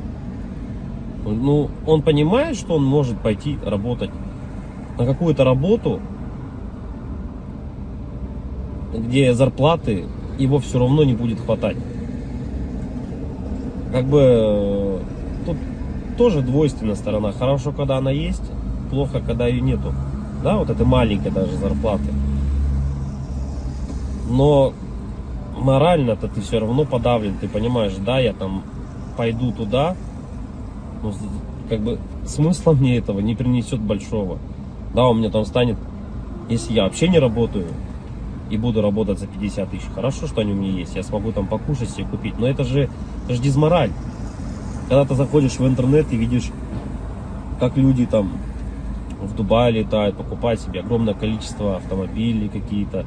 Ну, он понимает, что он может пойти работать на какую-то работу, где зарплаты его все равно не будет хватать. Как бы тут тоже двойственная сторона. Хорошо, когда она есть, плохо, когда ее нету. Да, вот это маленькая даже зарплаты. Но морально-то ты все равно подавлен. Ты понимаешь, да, я там пойду туда, но как бы смысла мне этого не принесет большого. Да, у меня там станет, если я вообще не работаю и буду работать за 50 тысяч, хорошо, что они у меня есть, я смогу там покушать себе купить, но это же дизмораль. Когда ты заходишь в интернет и видишь, как люди там в Дубае летают, покупают себе огромное количество автомобилей какие-то,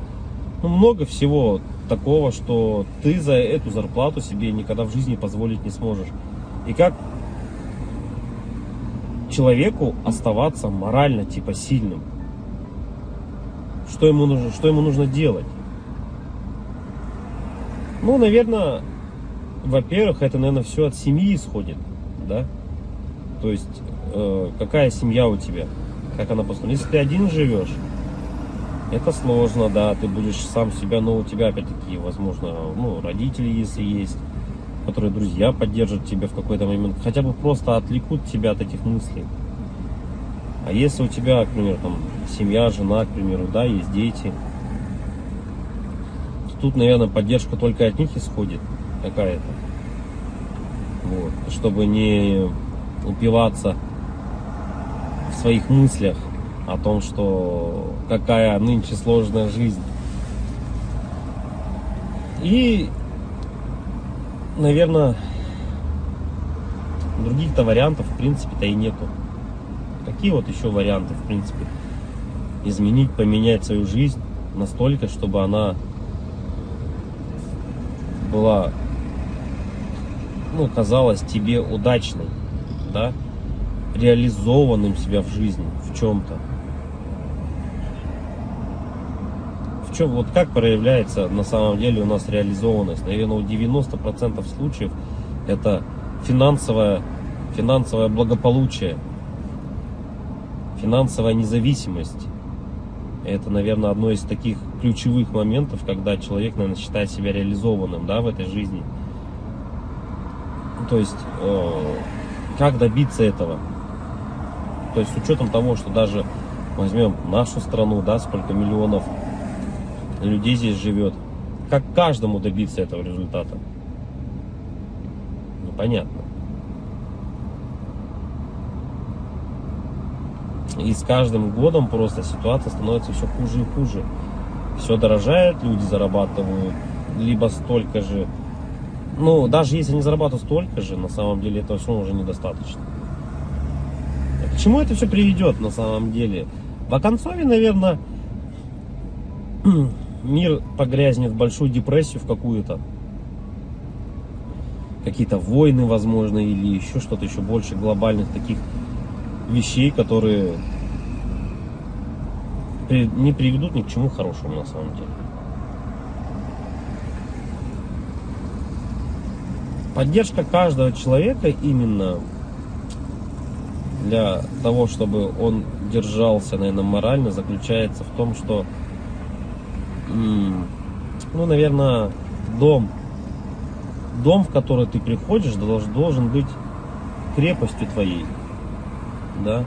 ну, много всего такого, что ты за эту зарплату себе никогда в жизни позволить не сможешь. И как человеку оставаться морально, типа, сильным? Что ему нужно делать? Ну, наверное, во-первых, это, наверное, все от семьи исходит, да? То есть, какая семья у тебя, как она построена. Если ты один живешь, это сложно, да, ты будешь сам себя, но у тебя, опять-таки, возможно, ну, родители, если есть, которые, друзья, поддержат тебя в какой-то момент, хотя бы просто отвлекут тебя от этих мыслей. А если у тебя, к примеру, там, семья, жена, к примеру, да, есть дети, то тут, наверное, поддержка только от них исходит какая-то. Вот. Чтобы не упиваться в своих мыслях о том, что какая нынче сложная жизнь. И, наверное, других-то вариантов, в принципе-то, и нету. Какие вот еще варианты, в принципе, изменить, поменять свою жизнь настолько, чтобы она была, ну, казалась тебе удачной, да, реализованным себя в жизни, в чем-то. В чем, вот как проявляется на самом деле у нас реализованность? Наверное, у 90% случаев это финансовое благополучие, финансовая независимость. Это, наверное, одно из таких ключевых моментов, когда человек, наверное, считает себя реализованным, да, в этой жизни. То есть, как добиться этого? То есть, с учетом того, что даже возьмем нашу страну, да, сколько миллионов людей здесь живет, как каждому добиться этого результата? Непонятно. И с каждым годом просто ситуация становится все хуже и хуже. Все дорожает, люди зарабатывают либо столько же. Ну, даже если они зарабатывают столько же, на самом деле этого все уже недостаточно. К чему это все приведет на самом деле? В оконцове, наверное, мир погрязнет в большую депрессию в какую-то. Какие-то войны, возможно, или еще что-то еще больше глобальных таких вещей, которые не приведут ни к чему хорошему на самом деле. Поддержка каждого человека именно для того, чтобы он держался, наверное, морально, заключается в том, что, ну, наверное, дом, в который ты приходишь, должен быть крепостью твоей, да,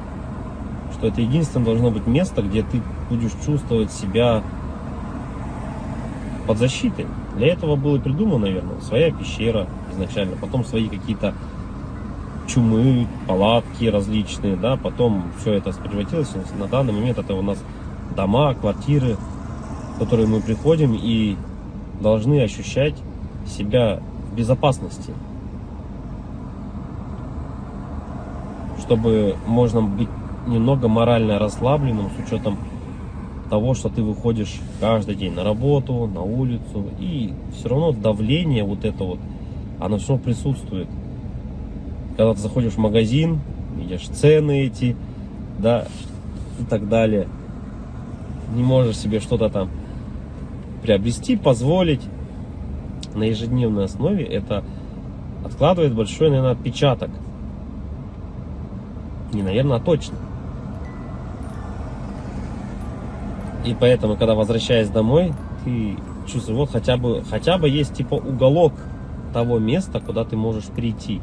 что это единственное должно быть место, где ты будешь чувствовать себя под защитой. Для этого было придумано, наверное, своя пещера изначально, потом свои какие-то чумы, палатки различные, да, потом все это превратилось. На данный момент это у нас дома, квартиры, в которые мы приходим и должны ощущать себя в безопасности. Чтобы можно быть немного морально расслабленным с учетом того, что ты выходишь каждый день на работу, на улицу, и все равно давление вот это вот, оно все равно присутствует. Когда ты заходишь в магазин, видишь цены эти, да, и так далее, не можешь себе что-то там приобрести, позволить на ежедневной основе, это откладывает большой, наверное, отпечаток. Не, наверное, а точно. И поэтому, когда возвращаясь домой, ты чувствуешь, вот хотя бы есть типа уголок того места, куда ты можешь прийти.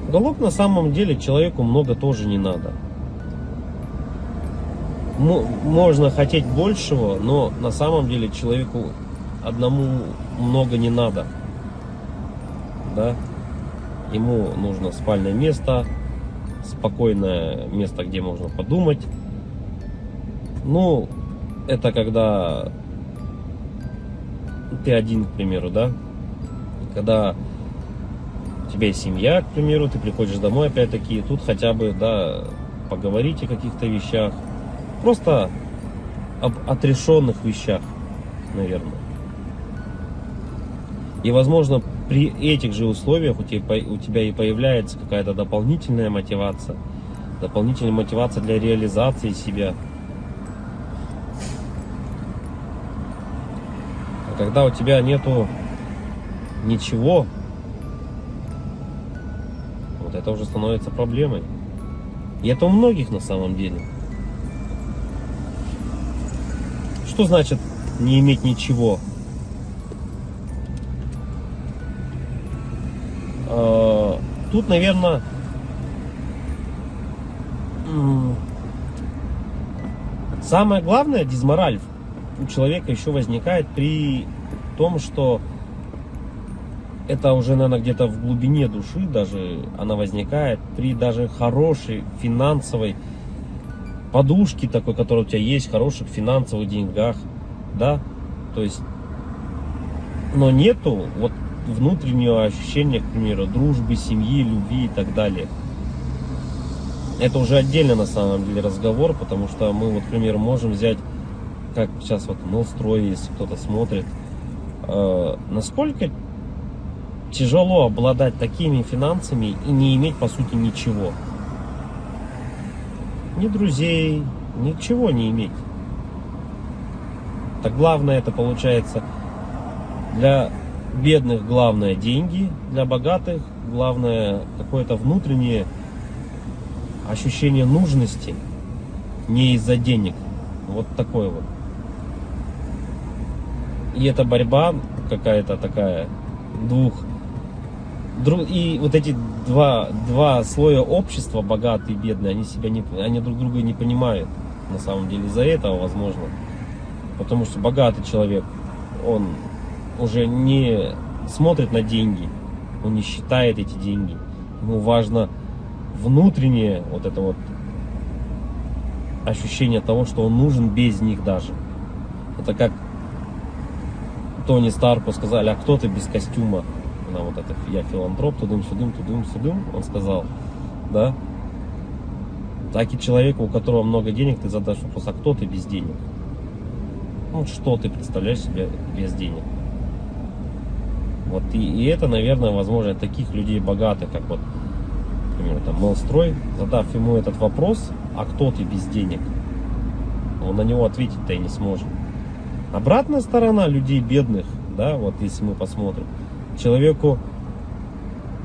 Уголок на самом деле человеку много тоже не надо. Можно хотеть большего, но на самом деле человеку одному много не надо. Да? Ему нужно спальное место, спокойное место, где можно подумать. Ну, это когда ты один, к примеру, да? Когда у тебя есть семья, к примеру, ты приходишь домой, опять-таки, тут хотя бы, да, поговорить о каких-то вещах. Просто об отрешенных вещах, наверное. И, возможно, при этих же условиях у тебя и появляется какая-то дополнительная мотивация для реализации себя. А когда у тебя нету ничего, вот это уже становится проблемой. И это у многих на самом деле. Что значит не иметь ничего? Тут, наверное, самое главное, дизмораль у человека еще возникает при том, что это уже, наверное, где-то в глубине души даже она возникает при даже хорошей финансовой подушке такой, которая у тебя есть, хороших финансовых деньгах, да, то есть, но нету вот внутреннего ощущения, к примеру, дружбы, семьи, любви и так далее. Это уже отдельно на самом деле разговор, потому что мы, вот, к примеру, можем взять, как сейчас вот Новстрой, если кто-то смотрит, насколько тяжело обладать такими финансами и не иметь, по сути, ничего. Ни друзей, ничего не иметь. Так главное это получается для бедных главное деньги, для богатых главное какое-то внутреннее ощущение нужности, не из-за денег. Вот такое вот. И эта борьба какая-то такая и вот эти два слоя общества, богатые и бедные, они друг друга не понимают. На самом деле из-за этого, возможно. Потому что богатый человек, он уже не смотрит на деньги, он не считает эти деньги. Ему важно внутреннее вот это вот ощущение того, что он нужен без них даже. Это как Тони Старку сказали: а кто ты без костюма? На вот это я филантроп, тудым-сюдым, он сказал, да? Так и человеку, у которого много денег, ты задашь вопрос: а кто ты без денег? Ну, что ты представляешь себе без денег? Вот и это, наверное, возможно, таких людей богатых, как вот, например, там Новстрой, задав ему этот вопрос: а кто ты без денег? Он на него ответить-то и не сможет. Обратная сторона людей бедных, да, вот если мы посмотрим, человеку